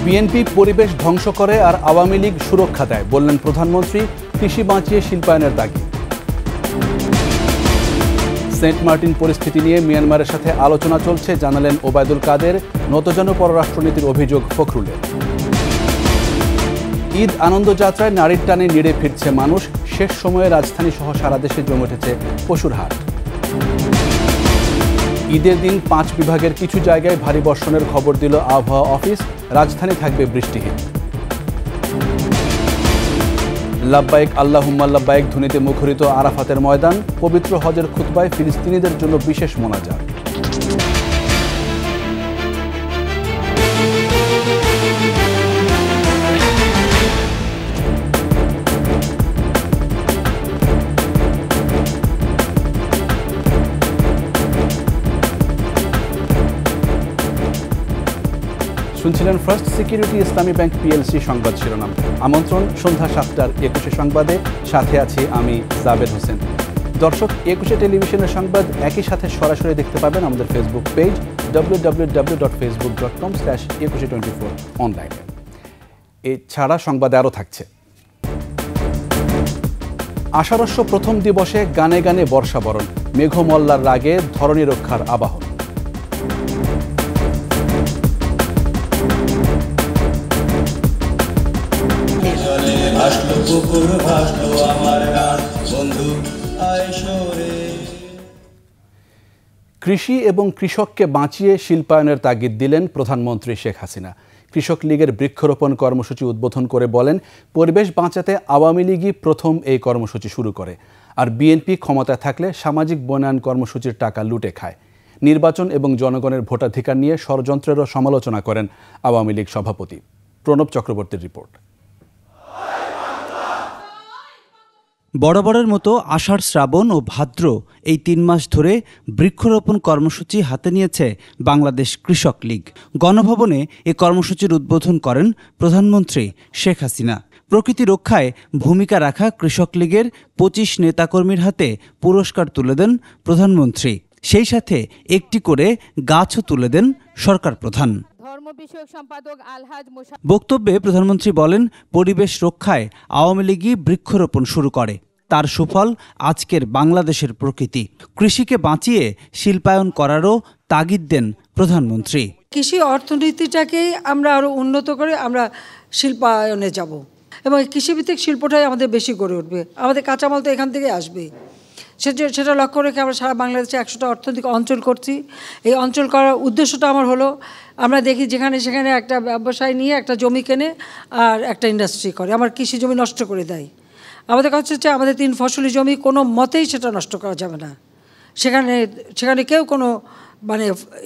BNP পরিবেশ ধ্বংস করে আর আওয়ামী লীগ সুরক্ষা দেয় বললেন প্রধানমন্ত্রী। কৃষি বাঁচিয়ে শিল্পায়নের দাবি। সেন্ট মার্টিন পরিস্থিতি নিয়ে মিয়ানমারের সাথে আলোচনা চলছে জানালেন ওবায়দুল কাদের। নতজানু পররাষ্ট্রনীতির অভিযোগ ফখরুলের। ঈদ আনন্দযাত্রায় নারীর টানে নিড়ে ফিরছে মানুষ। শেষ সময়ে রাজধানী সহ সারা দেশে জমে উঠেছে পশুর হাট। ঈদের দিন 5 বিভাগের কিছু জায়গায় ভারী বর্ষণের খবর দিল আবহাওয়া অফিস। রাজধানী থাকবে বৃষ্টিহীন। লাব্বাইক আল্লাহুম্মা লাব্বাইক ধ্বনিতে মুখরিত আরাফাতের ময়দান। পবিত্র হজের খুতবায় ফিলিস্তিনিদের জন্য বিশেষ মোনাজাত। শুনছিলেন ফার্স্ট সিকিউরিটি ইসলামী ব্যাংক পিএলসি সংবাদ শিরোনাম। আমন্ত্রণ সন্ধ্যা 7টার 21 সংবাদে। সাথে আছি আমি জাবেদ হোসেন। দর্শক, 21 টেলিভিশনের সংবাদ একই সাথে সরাসরি দেখতে পাবেন আমাদের ফেসবুক পেজ www.facebook.com/2124 অনলাইনে। এছাড়া সংবাদে আরও থাকছে। আষাঢ়স্য প্রথম দিবসে গানে গানে বর্ষাবরণ। মেঘমল্লার রাগে ধরণী রক্ষার আবাহন। কৃষি এবং কৃষককে বাঁচিয়ে শিল্পায়নের তাগিদ দিলেন প্রধানমন্ত্রী শেখ হাসিনা। কৃষক লীগের বৃক্ষরোপণ কর্মসূচি উদ্বোধন করে বলেন, পরিবেশ বাঁচাতে আওয়ামী লীগই প্রথম এই কর্মসূচি শুরু করে, আর বিএনপি ক্ষমতায় থাকলে সামাজিক বনায়ন কর্মসূচির টাকা লুটে খায়। নির্বাচন এবং জনগণের ভোটাধিকার নিয়ে ষড়যন্ত্রেরও সমালোচনা করেন আওয়ামী লীগ সভাপতি। প্রণব চক্রবর্তীর রিপোর্ট। বরাবরের মতো আষাঢ়, শ্রাবণ ও ভাদ্র এই 3 মাস ধরে বৃক্ষরোপণ কর্মসূচি হাতে নিয়েছে বাংলাদেশ কৃষক লীগ। গণভবনে এ কর্মসূচির উদ্বোধন করেন প্রধানমন্ত্রী শেখ হাসিনা। প্রকৃতি রক্ষায় ভূমিকা রাখা কৃষক লীগের 25 নেতাকর্মীর হাতে পুরস্কার তুলে দেন প্রধানমন্ত্রী। সেই সাথে একটি করে গাছও তুলে দেন সরকার প্রধান। বক্তব্যে প্রধানমন্ত্রী বলেন, পরিবেশ রক্ষায় আওয়ামী লীগই বৃক্ষরোপণ শুরু করে। তার সুফল আজকের বাংলাদেশের প্রকৃতি। কৃষিকে বাঁচিয়ে শিল্পায়ন করারও তাগিদ দেন প্রধানমন্ত্রী। কৃষি অর্থনীতিটাকে আমরা আরো উন্নত করে আমরা শিল্পায়নে যাব এবং কৃষিভিত্তিক শিল্পটাই আমাদের বেশি গড়ে উঠবে। আমাদের কাঁচামাল তো এখান থেকে আসবে। সেটা লক্ষ্য রেখে আমরা সারা বাংলাদেশে 100টা অর্থনৈতিক অঞ্চল করছি। এই অঞ্চল করার উদ্দেশ্যটা আমার হলো, আমরা দেখি যেখানে সেখানে একটা ব্যবসায় নিয়ে একটা জমি কেনে আর একটা ইন্ডাস্ট্রি করে, আমার কৃষি জমি নষ্ট করে দেয়। আমাদের কাছে হচ্ছে আমাদের 3 ফসলি জমি কোনো মতেই সেটা নষ্ট করা যাবে না। সেখানে কেউ কোনো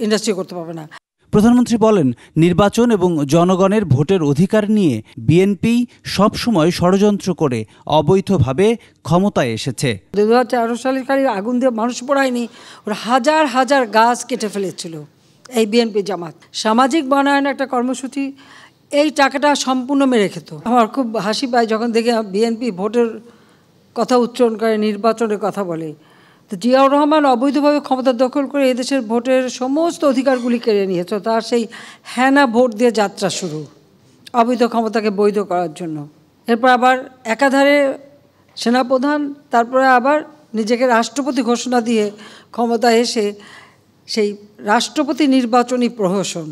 ইন্ডাস্ট্রি করতে পারবে না। প্রধানমন্ত্রী বলেন, নির্বাচন এবং জনগণের ভোটের অধিকার নিয়ে বিএনপি সবসময় ষড়যন্ত্র করে অবৈধভাবে ক্ষমতায় এসেছে। 2013 সালের কালে আগুন দিয়ে মানুষ পোড়ায়নি, ওরা হাজার হাজার গাছ কেটে ফেলেছিল এই বিএনপি জামাত। সামাজিক বনায়ন একটা কর্মসূচি, এই টাকাটা সম্পূর্ণ মেরে খেত। আমার খুব হাসি পায় যখন দেখে বিএনপি ভোটের কথা উচ্চারণ করে, নির্বাচনের কথা বলে। তো জিয়াউর রহমান অবৈধভাবে ক্ষমতা দখল করে এদেশের ভোটের সমস্ত অধিকারগুলি কেড়ে নিয়েছে। তার সেই হ্যানা ভোট দিয়ে যাত্রা শুরু, অবৈধ ক্ষমতাকে বৈধ করার জন্য। এরপর আবার একাধারে সেনাপ্রধান, তারপরে আবার নিজেকে রাষ্ট্রপতি ঘোষণা দিয়ে ক্ষমতায় এসে সেই রাষ্ট্রপতি নির্বাচনী প্রহসন।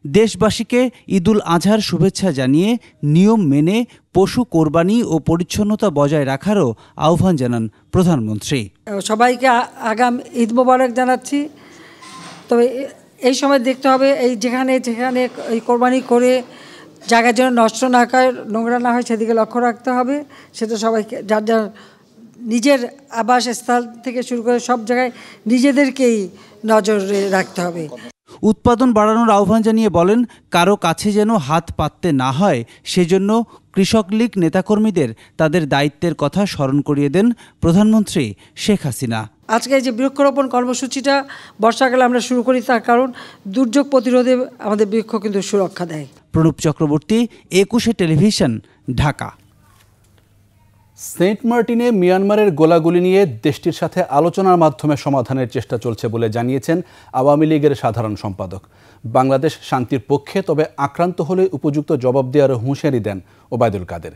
দেশবাসীকে ঈদুল আজহার শুভেচ্ছা জানিয়ে নিয়ম মেনে পশু কোরবানি ও পরিচ্ছন্নতা বজায় রাখারও আহ্বান জানান প্রধানমন্ত্রী। সবাইকে আগাম ঈদ মোবারক জানাচ্ছি। তবে এই সময় দেখতে হবে, এই যেখানে এই কোরবানি করে জায়গা যেন নষ্ট না হয়, নোংরা না হয়, সেদিকে লক্ষ্য রাখতে হবে। সেটা সবাইকে যার যার নিজের আবাসস্থল থেকে শুরু করে সব জায়গায় নিজেদেরকেই নজরে রাখতে হবে। উৎপাদন বাড়ানোর আহ্বান জানিয়ে বলেন, কারো কাছে যেন হাত পাততে না হয় সেজন্য কৃষক লীগ নেতাকর্মীদের তাদের দায়িত্বের কথা স্মরণ করিয়ে দেন প্রধানমন্ত্রী শেখ হাসিনা। আজকে যে বৃক্ষরোপণ কর্মসূচিটা বর্ষাকালে আমরা শুরু করি, তার কারণ দুর্যোগ প্রতিরোধে আমাদের বৃক্ষ কিন্তু সুরক্ষা দেয়। প্রণব চক্রবর্তী, 21 টেলিভিশন, ঢাকা। সেন্ট মার্টিনে মিয়ানমারের গোলাগুলি নিয়ে দেশটির সাথে আলোচনার মাধ্যমে সমাধানের চেষ্টা চলছে বলে জানিয়েছেন আওয়ামী লীগের সাধারণ সম্পাদক। বাংলাদেশ শান্তির পক্ষে, তবে আক্রান্ত হলে উপযুক্ত জবাব দেওয়ার হুঁশিয়ারি দেন ওবায়দুল কাদের।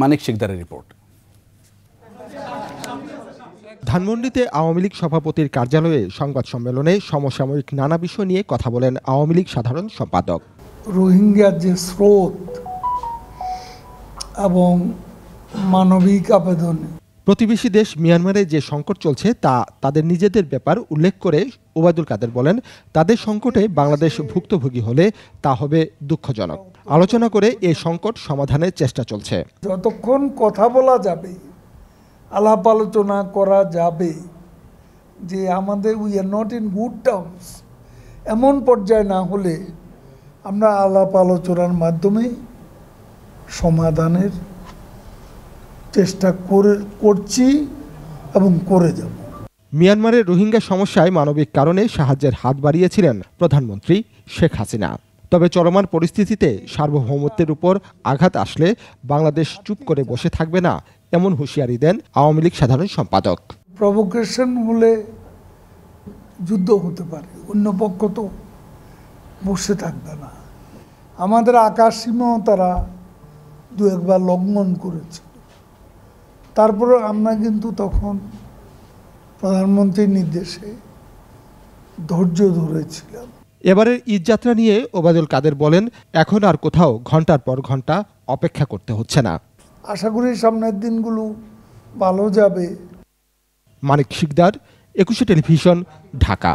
মানিক শিকদারের রিপোর্ট। ধানমন্ডিতে আওয়ামী লীগ সভাপতির কার্যালয়ে সংবাদ সম্মেলনে সমসাময়িক নানা বিষয় নিয়ে কথা বলেন আওয়ামী লীগ সাধারণ সম্পাদক। রোহিঙ্গার যে স্রোত এবং মানবিক আবেদন, প্রতিবেশী দেশ মিয়ানমারে যে সংকট চলছে তা তাদের নিজেদের ব্যাপার উল্লেখ করে ওবায়দুল কাদের বলেন, তাদের সংকটে বাংলাদেশ ভুক্তভোগী হলে তা হবে দুঃখজনক। আলোচনা করে এই সংকট সমাধানের চেষ্টা চলছে। যতক্ষণ কথা বলা যাবে, আলাপ আলোচনা করা যাবে যে আমাদের we are not in good terms, এমন পর্যায়ে না হলে আমরা আলাপ আলোচনার মাধ্যমে সমাধানের চেষ্টা করছি এবং করে যাব। মিয়ানমারের রোহিঙ্গা সমস্যায় মানবিক কারণে সাহায্যের হাত বাড়িয়েছিলেন প্রধানমন্ত্রী শেখ হাসিনা। তবে চলমান পরিস্থিতিতে সার্বভৌমত্বের উপর আঘাত আসলে বাংলাদেশ চুপ করে বসে থাকবে না, এমন হুঁশিয়ারি দেন আওয়ামী লীগ সাধারণ সম্পাদক। প্রভোকেশন হলে যুদ্ধ হতে পারে, অন্য পক্ষ তো বসে থাকবে না। আমাদের আকাশ সীমাও তারা দু একবার লঙ্ঘন করেছে, তারপরে আমরা কিন্তু তখন প্রধানমন্ত্রীর নির্দেশে ধৈর্য ধরেছিলাম। এবারের ঈদযাত্রা নিয়ে ওবায়দুল কাদের বলেন, এখন আর কোথাও ঘন্টার পর ঘন্টা অপেক্ষা করতে হচ্ছে না। আশা করি সামনের দিনগুলো ভালো যাবে। মানিক শিকদার, ২১ টেলিভিশন, ঢাকা।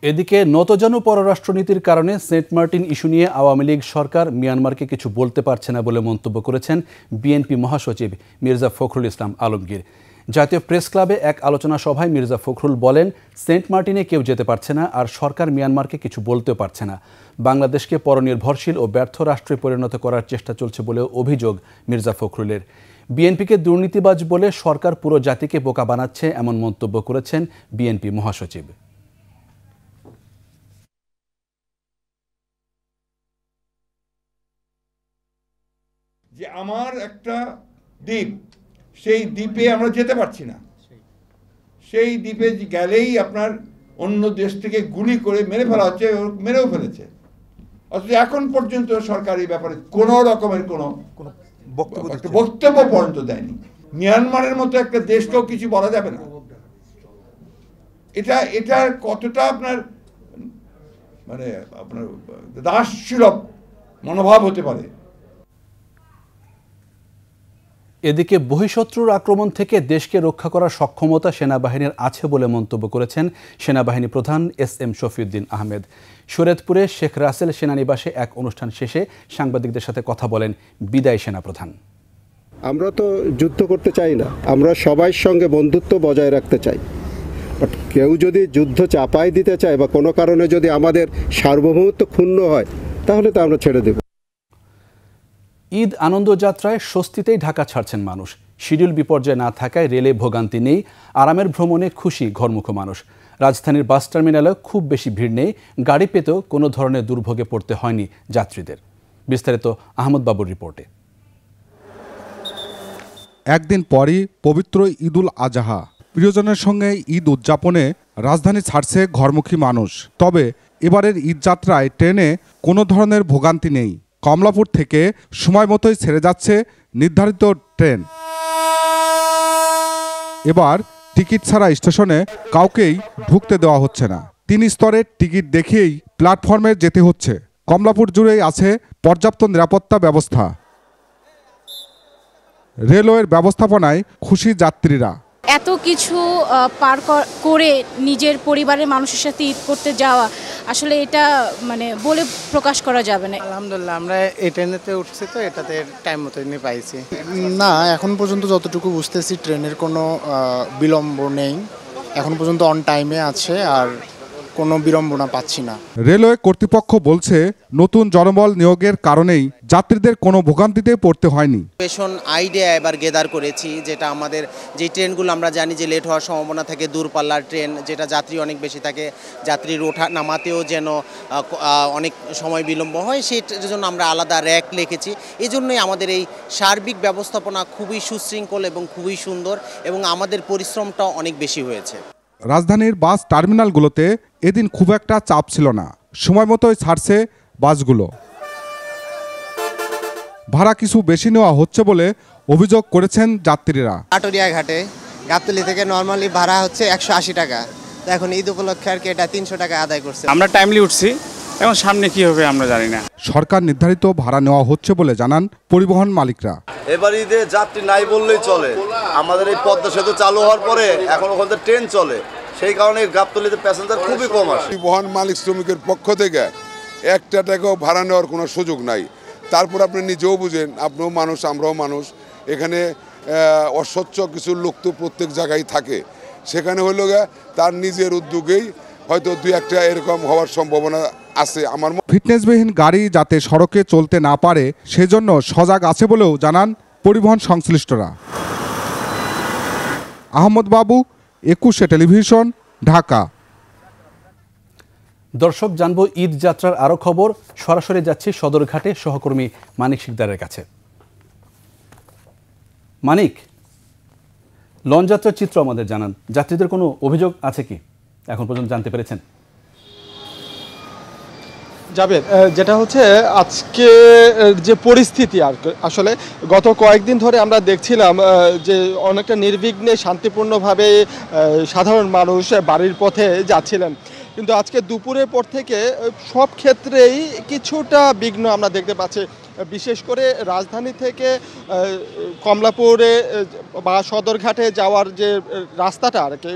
এদিকে নতজানু পররাষ্ট্রনীতির কারণে সেন্ট মার্টিন ইস্যু নিয়ে আওয়ামী লীগ সরকার মিয়ানমারকে কিছু বলতে পারছে না বলে মন্তব্য করেছেন বিএনপি মহাসচিব মির্জা ফখরুল ইসলাম আলমগীর। জাতীয় প্রেস ক্লাবে এক আলোচনা সভায় মির্জা ফখরুল বলেন, সেন্ট মার্টিনে কেউ যেতে পারছে না, আর সরকার মিয়ানমারকে কিছু বলতেও পারছে না। বাংলাদেশকে পরনির্ভরশীল ও ব্যর্থ রাষ্ট্রে পরিণত করার চেষ্টা চলছে বলে অভিযোগ মির্জা ফখরুলের। বিএনপিকে দুর্নীতিবাজ বলে সরকার পুরো জাতিকে বোকা বানাচ্ছে, এমন মন্তব্য করেছেন বিএনপি মহাসচিব। যে আমার একটা দ্বীপ, সেই দ্বীপে আমরা যেতে পারছি না, সেই দ্বীপে গেলেই আপনার অন্য দেশ থেকে গুলি করে মেরে ফেলা হচ্ছে, মেরেও ফেলেছে। অথচ এখন পর্যন্ত সরকার এই ব্যাপারে কোনো রকমের কোনো বক্তব্য পর্যন্ত দেয়নি। মিয়ানমারের মতো একটা দেশকেও কিছু বলা যাবে না। এটা কতটা আপনার দাসসুলভ মনোভাব হতে পারে। এদিকে বহিঃশত্রুর আক্রমণ থেকে দেশকে রক্ষা করার সক্ষমতা সেনাবাহিনীর আছে বলে মন্তব্য করেছেন সেনাবাহিনী প্রধান এস.এম. শফিউদ্দিন আহমেদ। শরীয়তপুরে শেখ রাসেল সেনানিবাসে এক অনুষ্ঠান শেষে সাংবাদিকদের সাথে কথা বলেন বিদায়ী সেনাপ্রধান। আমরা তো যুদ্ধ করতে চাই না, আমরা সবার সঙ্গে বন্ধুত্ব বজায় রাখতে চাই। বাট কেউ যদি যুদ্ধ চাপাই দিতে চায় বা কোনো কারণে যদি আমাদের সার্বভৌমত্ব ক্ষুণ্ণ হয়, তাহলে তো আমরা ছেড়ে দেব। ঈদ আনন্দযাত্রায় স্বস্তিতেই ঢাকা ছাড়ছেন মানুষ। শিডিউল বিপর্যয় না থাকায় রেলে ভোগান্তি নেই, আরামের ভ্রমণে খুশি ঘরমুখ মানুষ। রাজধানীর বাস টার্মিনালে খুব বেশি ভিড় নেই, গাড়ি পেতেও কোনো ধরনের দুর্ভোগে পড়তে হয়নি যাত্রীদের। বিস্তারিত আহমদ বাবুর রিপোর্টে। একদিন পরই পবিত্র ঈদুল আজহা। প্রিয়জনের সঙ্গে ঈদ উদযাপনে রাজধানী ছাড়ছে ঘরমুখী মানুষ। তবে এবারের ঈদযাত্রায় ট্রেনে কোনো ধরনের ভোগান্তি নেই। কমলাপুর থেকে সময় মতোই ছেড়ে যাচ্ছে নির্ধারিত ট্রেন। এবার টিকিট ছাড়া স্টেশনে কাউকেই ঢুকতে দেওয়া হচ্ছে না। ৩ স্তরের টিকিট দেখিয়েই প্ল্যাটফর্মে যেতে হচ্ছে। কমলাপুর জুড়েই আছে পর্যাপ্ত নিরাপত্তা ব্যবস্থা। রেলওয়ের ব্যবস্থাপনায় খুশি যাত্রীরা। এত কিছু পার করে নিজের পরিবারের মানুষের সাথে ঈদ করতে যাওয়া, আসলে এটা বলে প্রকাশ করা যাবে না। আলহামদুলিল্লাহ, আমরা এই ট্রেনেতে উঠছি, তো এটাতে টাইম মতোই পাইছি। না, এখন পর্যন্ত যতটুকু বুঝতেছি ট্রেনের কোনো বিলম্ব নেই, এখন পর্যন্ত অন টাইমে আছে, আর কোনো বিড়ম্বনা পাচ্ছি না। রেলওয়ে কর্তৃপক্ষ বলছে, নতুন জনবল নিয়োগের কারণেই যাত্রীদের কোনো ভোগান্তিতে পড়তে হয়নি। পেশন আইডিয়া এবার গেদার করেছি, যেটা আমাদের যে ট্রেনগুলো আমরা জানি যে লেট হওয়ার সম্ভাবনা থাকে, দূরপাল্লার ট্রেন যেটা যাত্রী অনেক বেশি থাকে, যাত্রীর ওঠা নামাতেও যেন অনেক সময় বিলম্ব হয়, সেটার জন্য আমরা আলাদা র্যাক লিখেছি। এই জন্যই আমাদের এই সার্বিক ব্যবস্থাপনা খুবই সুশৃঙ্খল এবং খুবই সুন্দর, এবং আমাদের পরিশ্রমটাও অনেক বেশি হয়েছে। রাজধানীর বাস টার্মিনালগুলোতে এদিন খুব একটা চাপ ছিল না, সময় মতোই ছাড়ছে বাসগুলো। ভাড়া কিছু বেশি নেওয়া হচ্ছে বলে অভিযোগ করেছেন যাত্রীরা। আটরিয়া ঘাটে গাবতলী থেকে নর্মালি ভাড়া হচ্ছে 180 টাকা, তো এখন ঈদ উপলক্ষে আর কি এটা 300 টাকা আদায় করছে। আমরা টাইমলি উঠছি, এখন সামনে কি হবে আমরা জানি না। সরকার নির্ধারিত ভাড়া নেওয়া হচ্ছে বলে জানান পরিবহন মালিকরা। এবার ঈদে যাত্রী নাই বললেই চলে। আমাদের এই পদ্মা সেতু চালু হওয়ার পরে এখন ওখান থেকে ট্রেন চলে, সেই কারণে গাবতলীতে প্যাসেঞ্জার খুবই কম আসে। পরিবহন মালিক শ্রমিকের পক্ষ থেকে একটা টাকাও ভাড়া নেওয়ার কোনো সুযোগ নাই। তারপর আপনি নিজেও বুঝেন, আপনিও মানুষ, আমরাও মানুষ, এখানে অস্বচ্ছ কিছু লোক তো প্রত্যেক জায়গায় থাকে। সেখানে হইল তার নিজের উদ্যোগেই হয়তো দুই একটা এরকম হওয়ার সম্ভাবনা আছে। আমার ফিটনেসবিহীন গাড়ি যাতে সড়কে চলতে না পারে সেজন্য সজাগ আছে বলেও জানান পরিবহন সংশ্লিষ্টরা। আহমদ বাবু, 21 টেলিভিশন, ঢাকা। দর্শক, জানবো ঈদ যাত্রার আরো খবর। সরাসরি যাচ্ছি সদরঘাটে সহকর্মী মানিক শিকদারের কাছে। মানিক, লঞ্চ যাত্রার চিত্র আমাদের জানান। যাত্রীদের কোনো অভিযোগ আছে কি এখন পর্যন্ত জানতে পেরেছেন? যাবেন, যেটা হচ্ছে আজকে যে পরিস্থিতি, আর আসলে গত কয়েকদিন ধরে আমরা দেখছিলাম যে অনেকটা নির্বিঘ্নে শান্তিপূর্ণভাবে সাধারণ মানুষ বাড়ির পথে যাচ্ছিলেন, কিন্তু আজকে দুপুরের পর থেকে সব ক্ষেত্রেই কিছুটা বিঘ্ন আমরা দেখতে পাচ্ছি। বিশেষ করে রাজধানী থেকে কমলাপুরে বা সদরঘাটে যাওয়ার যে রাস্তাটা আর কি,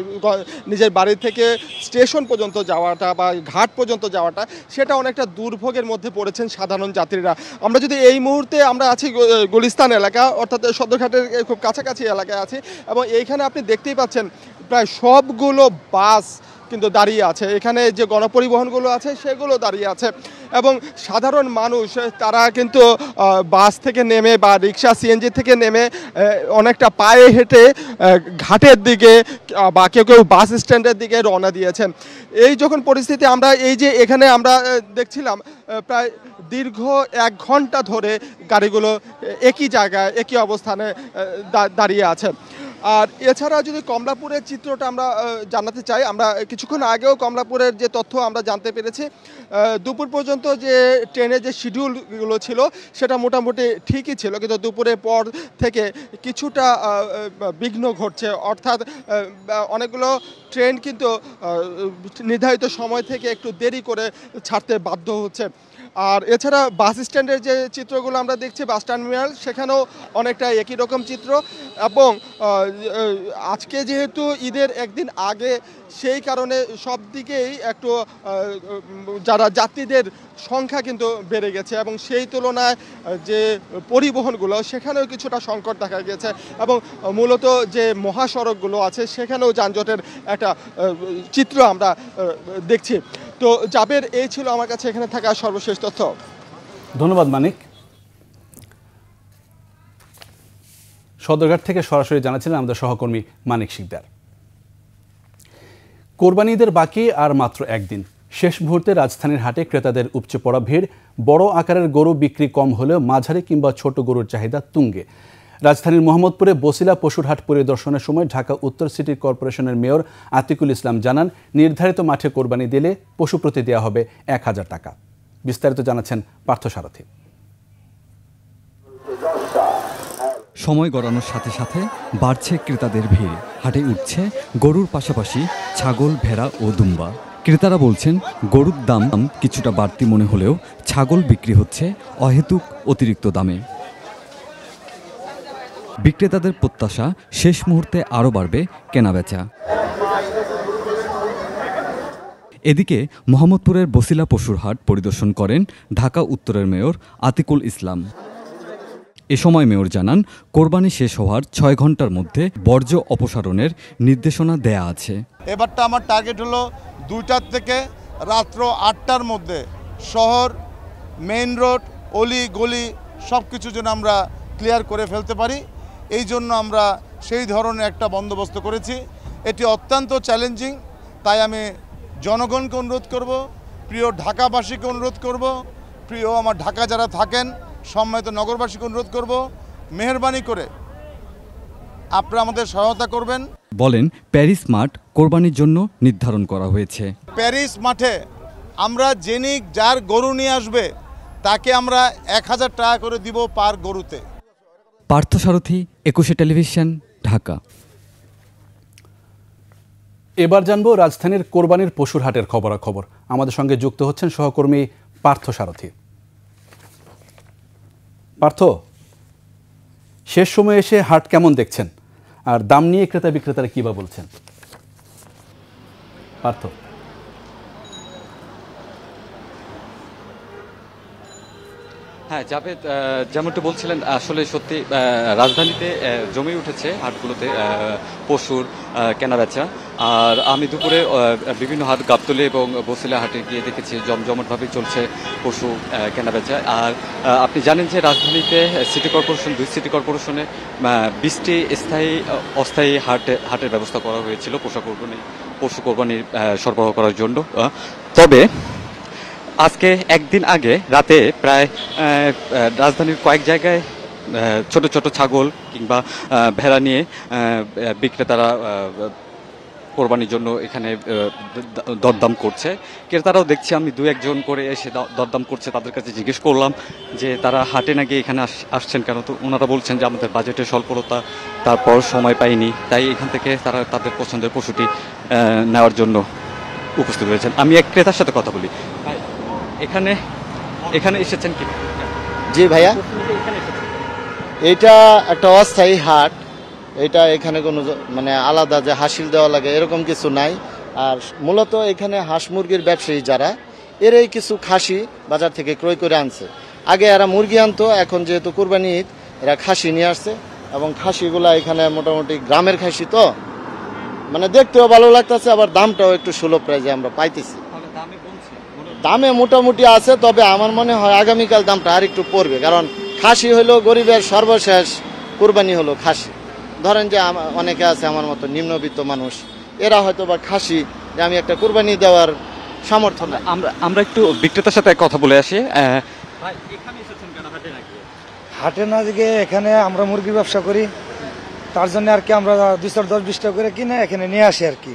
নিজের বাড়ি থেকে স্টেশন পর্যন্ত যাওয়াটা বা ঘাট পর্যন্ত যাওয়াটা, সেটা অনেকটা দুর্ভোগের মধ্যে পড়েছেন সাধারণ যাত্রীরা। আমরা যদি এই মুহূর্তে আমরা আছি গুলিস্তান এলাকা, অর্থাৎ সদরঘাটের খুব কাছাকাছি এলাকায় আছি, এবং এইখানে আপনি দেখতেই পাচ্ছেন প্রায় সবগুলো বাস কিন্তু দাঁড়িয়ে আছে। এখানে যে গণপরিবহনগুলো আছে সেগুলো দাঁড়িয়ে আছে, এবং সাধারণ মানুষ তারা কিন্তু বাস থেকে নেমে বা রিক্সা সিএনজি থেকে নেমে অনেকটা পায়ে হেঁটে ঘাটের দিকে বা কেউ কেউ বাস স্ট্যান্ডের দিকে রওনা দিয়েছেন। এই যখন পরিস্থিতি, আমরা এই যে এখানে আমরা দেখছিলাম প্রায় দীর্ঘ 1 ঘন্টা ধরে গাড়িগুলো একই জায়গায় একই অবস্থানে দাঁড়িয়ে আছে। আর এছাড়া যদি কমলাপুরের চিত্রটা আমরা জানাতে চাই, আমরা কিছুক্ষণ আগেও কমলাপুরের যে তথ্য আমরা জানতে পেরেছি, দুপুর পর্যন্ত যে ট্রেনের যে শিডিউলগুলো ছিল সেটা মোটামুটি ঠিকই ছিল, কিন্তু দুপুরের পর থেকে কিছুটা বিঘ্ন ঘটছে। অর্থাৎ অনেকগুলো ট্রেন কিন্তু নির্ধারিত সময় থেকে একটু দেরি করে ছাড়তে বাধ্য হচ্ছে। আর এছাড়া বাস স্ট্যান্ডের যে চিত্রগুলো আমরা দেখছি, বাস টার্মিনাল, সেখানেও অনেকটা একই রকম চিত্র। এবং আজকে যেহেতু ঈদের একদিন আগে, সেই কারণে সব দিকেই একটু যারা যাত্রীদের সংখ্যা কিন্তু বেড়ে গেছে, এবং সেই তুলনায় যে পরিবহনগুলো সেখানেও কিছুটা সংকট দেখা গেছে, এবং মূলত যে মহাসড়কগুলো আছে সেখানেও যানজটের একটা চিত্র আমরা দেখছি। তো জাবের, এই ছিল আমার কাছে এখানে থাকা সর্বশেষ তথ্য। ধন্যবাদ মানিক। সদরঘাট থেকে সরাসরি জানাচ্ছিলেন আমাদের সহকর্মী মানিক শিকদার। কোরবানি ঈদের বাকি আর মাত্র একদিন। শেষ মুহূর্তে রাজধানীর হাটে ক্রেতাদের উপচে পড়া ভিড়। বড় আকারের গরু বিক্রি কম হলেও মাঝারি কিংবা ছোট গরুর চাহিদা তুঙ্গে। রাজধানীর মোহাম্মদপুরে বসিলা পশুর হাট পরিদর্শনের সময় ঢাকা উত্তর সিটি কর্পোরেশনের মেয়র আতিকুল ইসলাম জানান, নির্ধারিত মাঠে কোরবানি দিলে পশু প্রতি দেওয়া হবে 1000 টাকা। বিস্তারিত জানাচ্ছেন পার্থসারথী। সময় গড়ানোর সাথে সাথে বাড়ছে ক্রেতাদের ভিড়। হাটে উঠছে গরুর পাশাপাশি ছাগল, ভেড়া ও দুম্বা। ক্রেতারা বলছেন, গরুর দাম কিছুটা বাড়তি মনে হলেও ছাগল বিক্রি হচ্ছে অহেতুক অতিরিক্ত দামে। বিক্রেতাদের প্রত্যাশা, শেষ মুহূর্তে আরও বাড়বে কেনাবেচা। এদিকে মোহাম্মদপুরের বসিলা পশুর হাট পরিদর্শন করেন ঢাকা উত্তরের মেয়র আতিকুল ইসলাম। এ সময় মেয়র জানান, কোরবানি শেষ হওয়ার 6 ঘন্টার মধ্যে বর্জ্য অপসারণের নির্দেশনা দেয়া আছে। এবারটা আমার টার্গেট হলো 2টার থেকে রাত্র 8টার মধ্যে শহর, মেইন রোড, অলি গলি সব কিছু যেন আমরা ক্লিয়ার করে ফেলতে পারি। এই জন্য আমরা সেই ধরনের একটা বন্দোবস্ত করেছি। এটি অত্যন্ত চ্যালেঞ্জিং, তাই আমি জনগণকে অনুরোধ করব, প্রিয় ঢাকাবাসীকে অনুরোধ করব, প্রিয় আমার ঢাকা যারা থাকেন সম্মানিত নগরবাসীকে অনুরোধ করব, মেহেরবানি করে আপনারা আমাদের সহায়তা করবেন। বলেন প্যারিস মাঠ কোরবানির জন্য নির্ধারণ করা হয়েছে। প্যারিস মাঠে আমরা যিনি যার গরু নিয়ে আসবে তাকে আমরা 1000 টাকা করে দিব পার গরুতে। পার্থসারথী, 21 টেলিভিশন, ঢাকা। এবার জানবো রাজধানীর কোরবানির পশুর হাটের খবরাখবর। আমাদের সঙ্গে যুক্ত হচ্ছেন সহকর্মী পার্থসারথী। পার্থ, শেষ সময়ে এসে হাট কেমন দেখছেন, আর দাম নিয়ে ক্রেতা বিক্রেতারা কি বা বলছেন? পার্থ, হ্যাঁ জাভেদ, যেমনটা বলছিলেন, আসলে সত্যি রাজধানীতে জমে উঠেছে হাটগুলোতে পশুর কেনাবেচা। আর আমি দুপুরে বিভিন্ন হাট গাবতলী এবং বসিলা হাটে গিয়ে দেখেছি জমজমাটভাবে চলছে পশু কেনাবেচা। আর আপনি জানেন যে রাজধানীতে সিটি কর্পোরেশন, 2 সিটি কর্পোরেশনে 20টি স্থায়ী অস্থায়ী হাটের ব্যবস্থা করা হয়েছিল পশু কোরবানির সরবরাহ করার জন্য। তবে আজকে একদিন আগে রাতে প্রায় রাজধানীর কয়েক জায়গায় ছোট ছোট ছাগল কিংবা ভেড়া নিয়ে বিক্রেতারা কোরবানির জন্য এখানে দরদাম করছে। ক্রেতারাও দেখছি আমি 2-1 করে এসে দরদাম করছে। তাদের কাছে জিজ্ঞেস করলাম যে তারা হাটে না গিয়ে এখানে আসছেন কেন, তো ওনারা বলছেন যে আমাদের বাজেটের স্বল্পতা, তারপর সময় পাইনি, তাই এখান থেকে তারা তাদের পছন্দের পশুটি নেওয়ার জন্য উপস্থিত হয়েছেন। আমি এক ক্রেতার সাথে কথা বলি। এখানে এসেছেন কি? জি ভাইয়া, এটা একটা অস্থায়ী হাট। এটা এখানে কোনো মানে আলাদা যে হাসিল দেওয়া লাগে এরকম কিছু নাই। আর মূলত এখানে হাঁস মুরগির ব্যবসায়ী যারা, এরাই কিছু খাসি বাজার থেকে ক্রয় করে আনছে। আগে এরা মুরগি আনতো, এখন যেহেতু কুরবানি ঈদ এরা খাসি নিয়ে আসছে। এবং খাসিগুলা এখানে মোটামুটি গ্রামের খাসি, তো মানে দেখতেও ভালো লাগতেছে, আবার দামটাও একটু সুলভ প্রাইজে আমরা পাইতেছি। দামে মোটামুটি আছে, তবে আমার মনে হয় আগামীকাল দামটা আর একটু পড়বে, কারণ খাসি হলো গরিবের সর্বশেষ কুরবানি হলো খাসি। ধরেন যে অনেকে আছে আমার মতো নিম্নবিত্ত মানুষ, এরা হয়তো বা খাসি যে আমি একটা কুরবানি দেওয়ার সামর্থ্য না। আমরা একটু বিক্রেতার সাথে কথা বলে আসি। হাটে না গিয়ে এখানে আমরা মুরগির ব্যবসা করি, তার জন্য আর কি আমরা 210-20 টাকা করে কিনে এখানে নিয়ে আসি আর কি।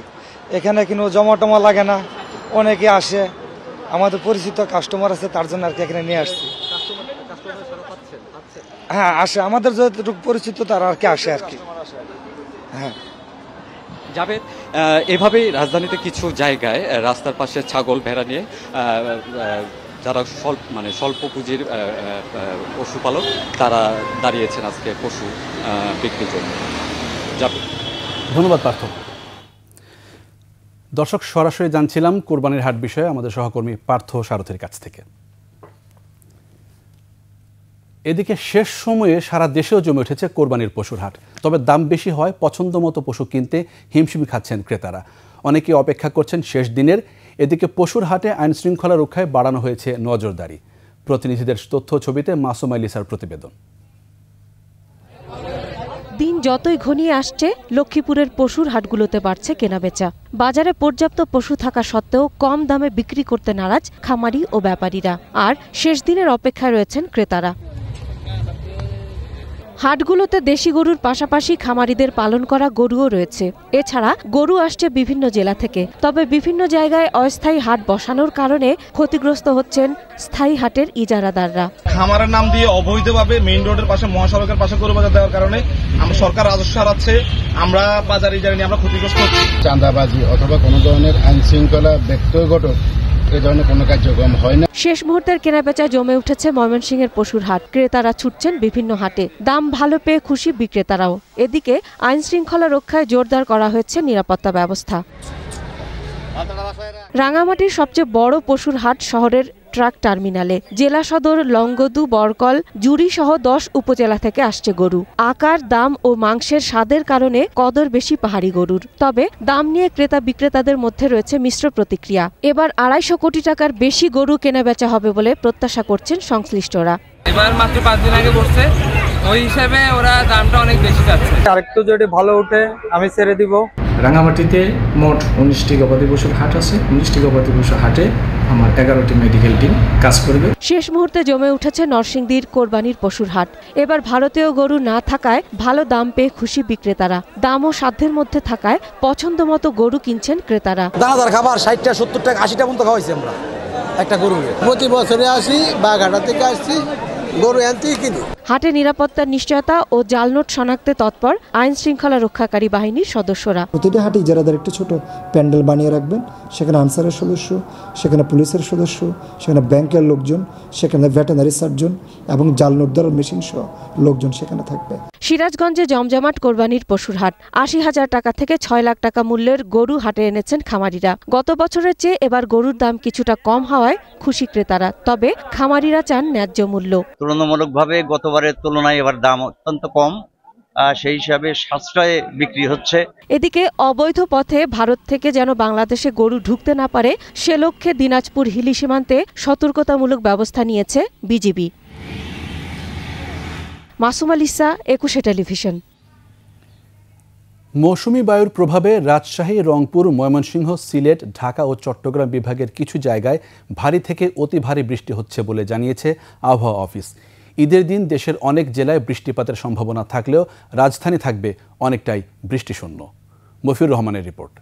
এখানে কিন্তু জমা লাগে না, অনেকে আসে, আমাদের পরিচিত কাস্টমার আছে, তার জন্য আর কি এখানে নিয়ে আসছি। হ্যাঁ আসে, আমাদের যতটুকু পরিচিত তারা আর কি আসে আর কি। হ্যাঁ যাবে। এভাবেই রাজধানীতে কিছু জায়গায় রাস্তার পাশে ছাগল ভেড়া নিয়ে যারা স্বল্প পুঁজির পশুপালক তারা দাঁড়িয়েছেন আজকে পশু বিক্রির জন্য। যাবে। ধন্যবাদ পার্থ। দর্শক, সরাসরি জানছিলাম কোরবানির হাট বিষয়ে আমাদের সহকর্মী পার্থ সারথীর কাছ থেকে। এদিকে শেষ সময়ে সারা দেশেও জমে উঠেছে কোরবানির পশুর হাট। তবে দাম বেশি হয়, পছন্দ মতো পশু কিনতে হিমশিম খাচ্ছেন ক্রেতারা। অনেকে অপেক্ষা করছেন শেষ দিনের। এদিকে পশুর হাটে আইন শৃঙ্খলা রক্ষায় বাড়ানো হয়েছে নজরদারি। প্রতিনিধিদের তথ্য ছবিতে মাসুমা লিসার প্রতিবেদন। দিন যতই ঘনিয়ে আসছে, লক্ষ্মীপুরের পশুর হাটগুলোতে বাড়ছে কেনাবেচা। বাজারে পর্যাপ্ত পশু থাকা সত্ত্বেও কম দামে বিক্রি করতে নারাজ খামারি ও ব্যাপারীরা। আর শেষ দিনের অপেক্ষায় রয়েছেন ক্রেতারা। হাটগুলোতে দেশি গরুর পাশাপাশি খামারিদের পালন করা গরুও রয়েছে। এছাড়া গরু আসছে বিভিন্ন জেলা থেকে। তবে বিভিন্ন জায়গায় অস্থায়ী হাট বসানোর কারণে ক্ষতিগ্রস্ত হচ্ছেন স্থায়ী হাটের ইজারাদাররা। খামারের নাম দিয়ে অবৈধভাবে মেইন রোডের পাশে, মহাসড়কের পাশে গরু বাজার দেওয়ার কারণে আমরা সরকার রাজস্ব হারাচ্ছে, আমরা বাজার ইজারা নিয়ে আমরা ক্ষতিগ্রস্ত হচ্ছি। চাঁদাবাজি অথবা কোনো ধরনের আইন শৃঙ্খলা ব্যত্যয় ঘটক এই ধরনের কোনো কার্যক্রম হয় না। শেষ মুহূর্তের কেনাবেচায় জমে উঠেছে ময়মনসিংহের পশুর হাট। ক্রেতারা ছুটছেন বিভিন্ন হাটে। দাম ভালো পেয়ে খুশি বিক্রেতারাও। এদিকে আইন শৃঙ্খলা রক্ষায় জোরদার করা হয়েছে নিরাপত্তা ব্যবস্থা। রাঙামাটির সবচেয়ে বড় পশুর হাট শহরের ট্রাক টার্মিনালে। জেলা সদর, লংগদু, বরকল, জুড়ি সহ 10 উপজেলা থেকে আসছে গরু। আকার, দাম ও মাংসের স্বাদের কারণে কদর বেশি পাহাড়ি গরুর। তবে দাম নিয়ে ক্রেতা বিক্রেতাদের মধ্যে রয়েছে মিশ্র প্রতিক্রিয়া। এবার 250 কোটি টাকার বেশি গরু কেনাবেচা হবে বলে প্রত্যাশা করছেন সংশ্লিষ্টরা। এবার মাত্র 5 দিন আগে বসছে, ওই হিসাবে ওরা দামটা অনেক বেশি যাচ্ছে। আরেকটু যদি ভালো ওঠে আমি ছেড়ে দিব। রাঙামাটিতে মোট 19টি গবাদি পশুর হাট আছে। 19টি গবাদি পশুর হাটে আমার 11টি মেডিকেল টিম কাজ করবে। শেষ মুহূর্তে জমে উঠেছে নরসিংদীর কোরবানির পশুর হাট। এবার ভারতীয় গরু না থাকায় ভালো দাম পেয়ে খুশি বিক্রেতারা। দামও সাধ্যের মধ্যে থাকায় পছন্দ মতো গরু কিনছেন ক্রেতারা। দানাদার খাবার 60টা 70 টাকা 80টা পর্যন্ত খাওয়াইছি আমরা একটা গরু। প্রতি বছরে আসি, বাঘাটা থেকে আসছি, গরু আনতেই কিনি। হাটে নিরাপত্তার নিশ্চয়তা ও জালনোট শনাক্তে তৎপর আইন শৃঙ্খলা রক্ষাকারী বাহিনীর সদস্যরা। প্রতিটি হাটে ইজারাদার একটা ছোট প্যান্ডেল বানিয়ে রাখবেন, সেখানে আনসারের সদস্য, সেখানে পুলিশের সদস্য, সেখানে ব্যাংকের লোকজন, সেখানে ভেটেনারি সার্জন এবং জালনোট দেওয়ার মেশিন সহ লোকজন সেখানে থাকবে। সিরাজগঞ্জে জমজমাট কোরবানির পশুর হাট। ৮০,০০০ টাকা থেকে ৬ লাখ টাকা মূল্যের গরু হাটে এনেছেন খামারিরা। গত বছরের চেয়ে এবার গরুর দাম কিছুটা কম হওয়ায় খুশি ক্রেতারা। তবে খামারিরা চান ন্যায্য মূল্য। তুলনামূলকভাবে গতবারের তুলনায় এবার দাম অত্যন্ত কম, সেই হিসাবে সাশ্রয়ে বিক্রি হচ্ছে। এদিকে অবৈধ পথে ভারত থেকে যেন বাংলাদেশে গরু ঢুকতে না পারে সে লক্ষ্যে দিনাজপুর হিলি সীমান্তে সতর্কতামূলক ব্যবস্থা নিয়েছে বিজিবি। মাসুম আলিসা, 21 টেলিভিশন। মৌসুমী বায়ুর প্রভাবে রাজশাহী, রংপুর, ময়মনসিংহ, সিলেট, ঢাকা ও চট্টগ্রাম বিভাগের কিছু জায়গায় ভারী থেকে অতি ভারী বৃষ্টি হচ্ছে বলে জানিয়েছে আবহাওয়া অফিস। ঈদের দিন দেশের অনেক জেলায় বৃষ্টিপাতের সম্ভাবনা থাকলেও রাজধানী থাকবে অনেকটাই বৃষ্টিশূন্য। মফিউর রহমানের রিপোর্ট।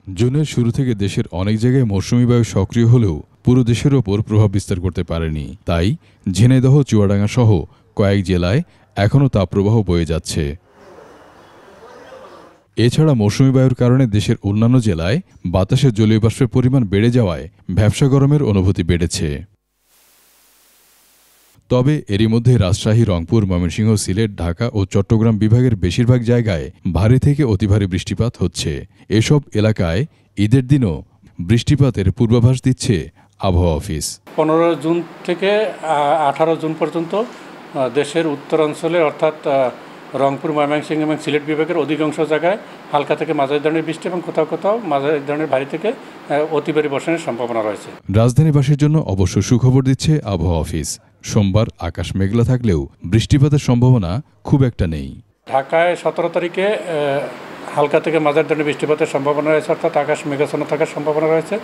জুনের শুরু থেকে দেশের অনেক জায়গায় মৌসুমী বায়ু সক্রিয় হলেও পুরো দেশের ওপর প্রভাব বিস্তার করতে পারেনি। তাই ঝিনাইদহ, চুয়াডাঙ্গা সহ কয়েক জেলায় এখনও তাপপ্রবাহ বয়ে যাচ্ছে। এছাড়া মৌসুমী বায়ুর কারণে দেশের অন্যান্য জেলায় বাতাসে জলীয় বাষ্পের পরিমাণ বেড়ে যাওয়ায় ভ্যাপসা গরমের অনুভূতি বেড়েছে। তবে এরই মধ্যে রাজশাহী, রংপুর, ময়মনসিংহ, সিলেট, ঢাকা ও চট্টগ্রাম বিভাগের বেশিরভাগ জায়গায় ভারী থেকে অতি ভারী বৃষ্টিপাত হচ্ছে। এসব এলাকায় ঈদের দিনও বৃষ্টিপাতের পূর্বাভাস দিচ্ছে আবহাওয়া অফিস। 15 জুন থেকে 18 জুন পর্যন্ত দেশের উত্তরাঞ্চলে অর্থাৎ রংপুর, ময়মনসিংহ এবং সিলেট বিভাগের অধিকাংশ জায়গায় হালকা থেকে মাঝারি ধরনের বৃষ্টি এবং কোথাও কোথাও মাঝারি ধরনের ভারী থেকে অতি ভারী বর্ষণের সম্ভাবনা রয়েছে। রাজধানীবাসীর জন্য অবশ্য সুখবর দিচ্ছে আবহাওয়া অফিস। সোমবার আকাশ মেঘলা থাকলেও বৃষ্টিপাতের সম্ভাবনা খুব একটা নেই। ঢাকায় 17 তারিখে হালকা থেকে মাঝারি ধরনের বৃষ্টিপাতের সম্ভাবনা রয়েছে, অর্থাৎ আকাশ মেঘাচ্ছন্ন থাকার সম্ভাবনা রয়েছে।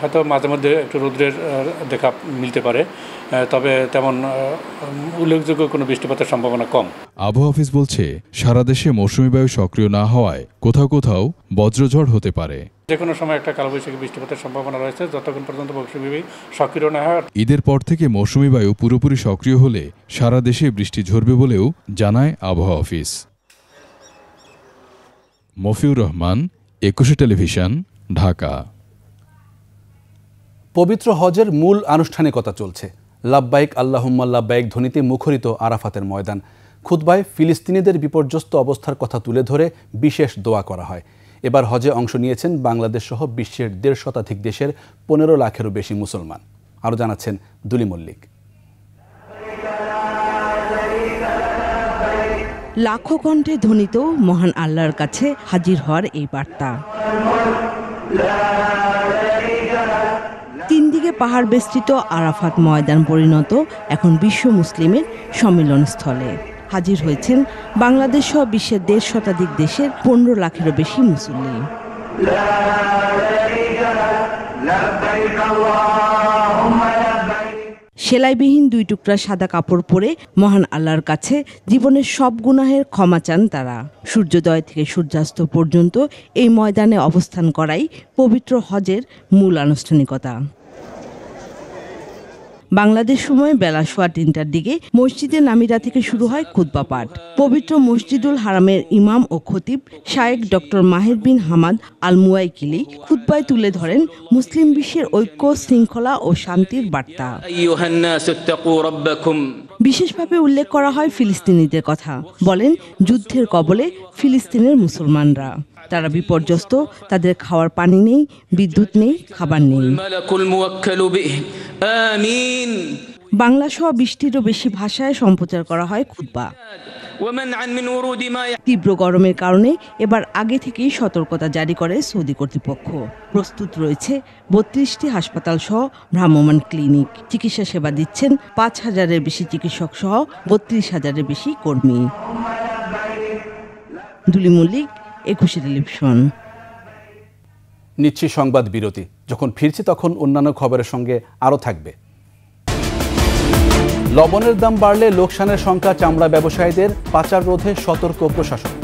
হয়তো মাঝে মধ্যে একটু রৌদ্রের দেখা মিলতে পারে, তবে তেমন উল্লেখযোগ্য কোনো বৃষ্টিপাতের সম্ভাবনা কম। আবহাওয়া অফিস বলছে সারা দেশে মৌসুমী বায়ু সক্রিয় না হওয়ায় কোথাও কোথাও বজ্রঝড় হতে পারে। যে কোনো সময় একটা কালবৈশাখী বৃষ্টিপাতের সম্ভাবনা রয়েছে যতক্ষণ পর্যন্ত মৌসুমী বায়ু সক্রিয় না হয়। ঈদের পর থেকে মৌসুমী বায়ু পুরোপুরি সক্রিয় হলে সারা দেশে বৃষ্টি ঝরবে বলেও জানায় আবহাওয়া অফিস। মফিউর রহমান, 21 টেলিভিশন, ঢাকা। পবিত্র হজের মূল আনুষ্ঠানিকতা চলছে। লাব্বাইক আল্লাহুম্মা লাব্বাইক ধ্বনিতে মুখরিত আরাফাতের ময়দান। খুতবায় ফিলিস্তিনিদের বিপর্যস্ত অবস্থার কথা তুলে ধরে বিশেষ দোয়া করা হয়। এবার হজে অংশ নিয়েছেন বাংলাদেশ সহ বিশ্বের 1.5 শতাধিক দেশের 15 লাখেরও বেশি মুসলমান। আরও জানাচ্ছেন দুলি মল্লিক। লাখো কণ্ঠে ধ্বনিত মহান আল্লাহর কাছে হাজির হওয়ার এই বার্তা। 3 দিকে পাহাড় বেষ্টিত আরাফাত ময়দান পরিণত এখন বিশ্ব মুসলিমের সম্মিলনস্থলে। হাজির হয়েছেন বাংলাদেশ সহ বিশ্বের 1.5 শতাধিক দেশের 15 লাখেরও বেশি মুসল্লি। সেলাইবিহীন 2 টুকরা সাদা কাপড় পরে মহান আল্লাহর কাছে জীবনের সব গুনাহের ক্ষমা চান তারা। সূর্যোদয় থেকে সূর্যাস্ত পর্যন্ত এই ময়দানে অবস্থান করাই পবিত্র হজের মূল আনুষ্ঠানিকতা। বাংলাদেশ সময় বেলা 3:15টার দিকে মসজিদে নামিরা থেকে শুরু হয় খুতবা পাঠ। পবিত্র মসজিদুল হারামের ইমাম ও খতিব শায়েখ ডক্টর মাহের বিন হামাদ আল মুয়াইকিলি খুতবায় তুলে ধরেন মুসলিম বিশ্বের ঐক্য, শৃঙ্খলা ও শান্তির বার্তা। বিশেষভাবে উল্লেখ করা হয় ফিলিস্তিনিদের কথা। বলেন, যুদ্ধের কবলে ফিলিস্তিনের মুসলমানরা। তারা বিপর্যস্ত, তাদের খাওয়ার পানি নেই, বিদ্যুৎ নেই, খাবার নেই। বাংলা সহ 20টিরও বেশি ভাষায় সম্প্রচার করা হয় খুতবা। তীব্র গরমের কারণে এবার আগে থেকেই সতর্কতা জারি করে সৌদি কর্তৃপক্ষ। প্রস্তুত রয়েছে 32টি হাসপাতাল সহ ভ্রাম্যমাণ ক্লিনিক। চিকিৎসা সেবা দিচ্ছেন 5,000-এর বেশি চিকিৎসক সহ 32,000-এর বেশি কর্মী। দুলি মল্লিক, 21 টেলিভিশন। নিচ্ছি সংবাদ বিরতি। যখন ফিরছি তখন অন্যান্য খবরের সঙ্গে আরও থাকবে। লবণের দাম বাড়লে লোকসানের সংখ্যা চামড়া ব্যবসায়ীদের, পাচার রোধে সতর্ক প্রশাসন।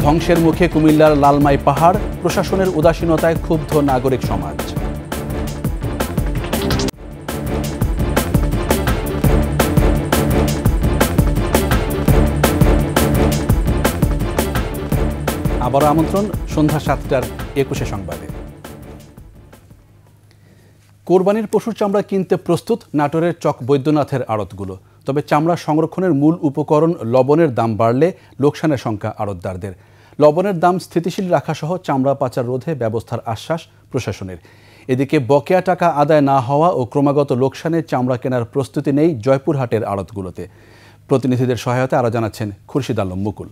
ধ্বংসের মুখে কুমিল্লার লালমাই পাহাড়, প্রশাসনের উদাসীনতায় ক্ষুব্ধ নাগরিক সমাজ। আবারও আমন্ত্রণ সন্ধ্যা 7টার 21 সংবাদে। কোরবানির পশুর চামড়া কিনতে প্রস্তুত নাটোরের চক বৈদ্যনাথের আড়তগুলো। তবে চামড়া সংরক্ষণের মূল উপকরণ লবণের দাম বাড়লে লোকসানের সংখ্যা আড়তদারদের। লবণের দাম স্থিতিশীল রাখা সহ চামড়া পাচার রোধে ব্যবস্থার আশ্বাস প্রশাসনের। এদিকে বকেয়া টাকা আদায় না হওয়া ও ক্রমাগত লোকসানে চামড়া কেনার প্রস্তুতি নেই জয়পুরহাটের আড়তগুলোতে। প্রতিনিধিদের সহায়তায় আরও জানাচ্ছেন খুরশিদ আলম মুকুল।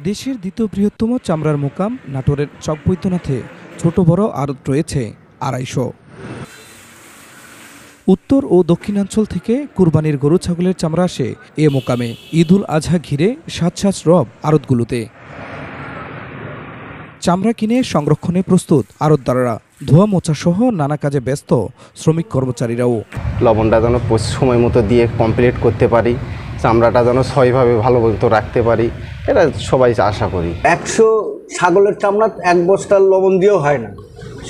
দেশের দ্বিতীয় বৃহত্তম চামড়ার মোকাম নাটোরের চক বৈদ্যনাথে ছোট বড় আড়ত রয়েছে 250। উত্তর ও দক্ষিণাঞ্চল থেকে কুরবানির গরু ছাগলের চামড়া আসে এ মোকামে। ঈদুল আজহা ঘিরে সাজ রব আড়তগুলোতে। চামড়া কিনে সংরক্ষণে প্রস্তুত আড়তদাররা। ধোয়া মোচা সহ নানা কাজে ব্যস্ত শ্রমিক কর্মচারীরাও। লবণটা যেন সময় মতো দিয়ে কমপ্লিট করতে পারি, চামড়াটা যেন সহিভাবে ভালো মতো রাখতে পারি, এটা সবাই আশা করি। 100 ছাগলের চামড়া 1 বস্তার লবণ দিয়েও হয় না,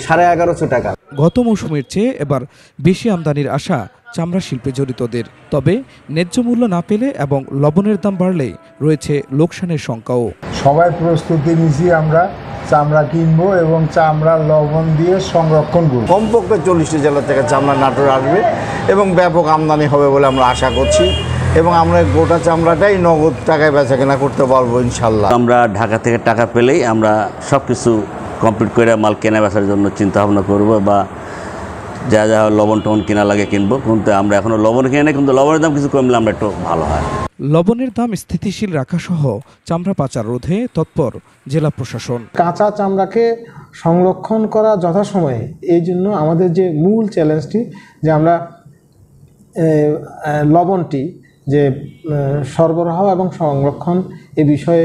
1150 টাকা। গত মৌসুমের চেয়ে এবার বেশি আমদানির আশা চামড়া শিল্পে জড়িতদের। তবে ন্যায্য মূল্য না পেলে এবং লবণের দাম বাড়লে রয়েছে লোকসানের শঙ্কাও। সবাই প্রস্তুতি নিয়েছি, আমরা চামড়া কিনবো এবং চামড়া লবণ দিয়ে সংরক্ষণ করব। কমপক্ষে 40টি জেলা থেকে চামড়া নাটোর আসবে এবং ব্যাপক আমদানি হবে বলে আমরা আশা করছি এবং আমরা গোটা চামড়াটাই নগদ টাকায় বেচা কেনা করতে পারবো ইনশাল্লাহ। আমরা ঢাকা থেকে টাকা পেলেই আমরা সব কিছু কমপ্লিট করে মাল কেনা বেচার জন্য চিন্তা ভাবনা করবো, বা যা যা লবণ টবণ কেনা লাগে কিনবো। কিন্তু আমরা এখনো লবণ কিনে নেই, কিন্তু লবণের দাম কিছু কমলে আমরা একটু ভালো হয়। লবণের দাম স্থিতিশীল রাখা সহ চামড়া পাচার রোধে তৎপর জেলা প্রশাসন। কাঁচা চামড়াকে সংরক্ষণ করা যথাসময়ে, এই জন্য আমাদের যে মূল চ্যালেঞ্জটি যে আমরা লবণটি যে সরবরাহ এবং সংরক্ষণ এ বিষয়ে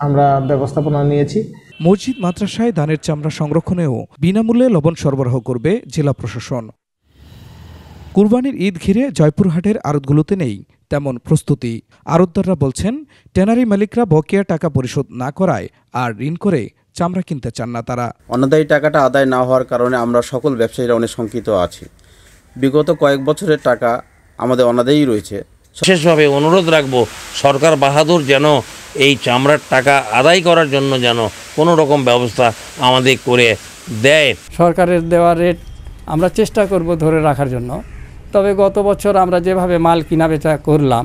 আমরা ব্যবস্থাপনা নিয়েছি। মসজিদ মাদ্রাসায় ধানের চামড়া সংরক্ষণেও বিনামূল্যে লবণ সরবরাহ করবে জেলা প্রশাসন। কুরবানির ঈদ ঘিরে জয়পুরহাটের আড়তগুলোতে নেই তেমন প্রস্তুতি। আড়তদাররা বলছেন, ট্যানারি মালিকরা বকেয়া টাকা পরিশোধ না করায় আর ঋণ করে চামড়া কিনতে চান না তারা। অনাদায়ী টাকাটা আদায় না হওয়ার কারণে আমরা সকল ব্যবসায়ীরা অনেক শঙ্কিত আছি। বিগত কয়েক বছরের টাকা আমাদের অনাদায়ী রয়েছে। বিশেষভাবে অনুরোধ রাখবো, সরকার বাহাদুর যেন এই চামড়ার টাকা আদায় করার জন্য যেন কোনো রকম ব্যবস্থা আমাদের করে দেয়। সরকারের দেওয়া রেট আমরা চেষ্টা করব ধরে রাখার জন্য। তবে গত বছর আমরা যেভাবে মাল কেনা বেচা করলাম,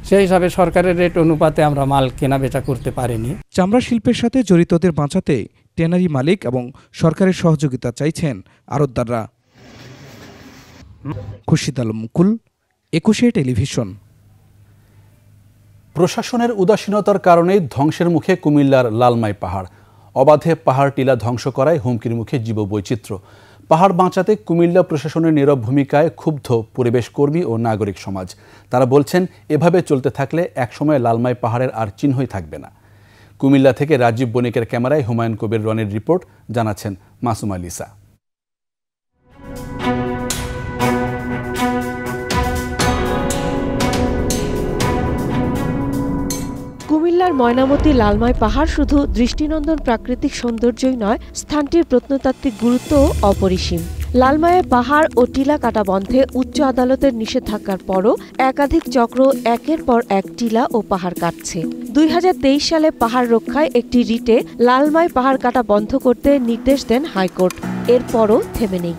সেই হিসাবে সরকারের রেট অনুপাতে আমরা মাল কেনা বেচা করতে পারিনি। চামড়া শিল্পের সাথে জড়িতদের বাঁচাতে ট্যানারি মালিক এবং সরকারের সহযোগিতা চাইছেন আড়তদাররা। খুরশিদ আলম মুকুল, 21 টেলিভিশন। প্রশাসনের উদাসীনতার কারণেই ধ্বংসের মুখে কুমিল্লার লালমাই পাহাড়। অবাধে পাহাড় টিলা ধ্বংস করায় হুমকির মুখে জীববৈচিত্র্য। পাহাড় বাঁচাতে কুমিল্লা প্রশাসনের নীরব ভূমিকায় ক্ষুব্ধ পরিবেশ কর্মী ও নাগরিক সমাজ। তারা বলছেন, এভাবে চলতে থাকলে একসময় লালমাই পাহাড়ের আর চিহ্নই থাকবে না। কুমিল্লা থেকে রাজীব বণিকের ক্যামেরায় হুমায়ুন কবির রনির রিপোর্ট, জানাচ্ছেন মাসুমা লিসা। কুমিল্লার ময়নামতি লালমাই পাহাড় শুধু দৃষ্টিনন্দন প্রাকৃতিক সৌন্দর্যই নয়, স্থানটির প্রত্নতাত্ত্বিক গুরুত্বও অপরিসীম। লালমাইয়ে পাহাড় ও টিলা কাটা বন্ধে উচ্চ আদালতের নিষেধাজ্ঞার পরও একাধিক চক্র একের পর এক টিলা ও পাহাড় কাটছে। 2023 সালে পাহাড় রক্ষায় একটি রিটে লালমাই পাহাড় কাটা বন্ধ করতে নির্দেশ দেন হাইকোর্ট। এরপরও থেমে নেই।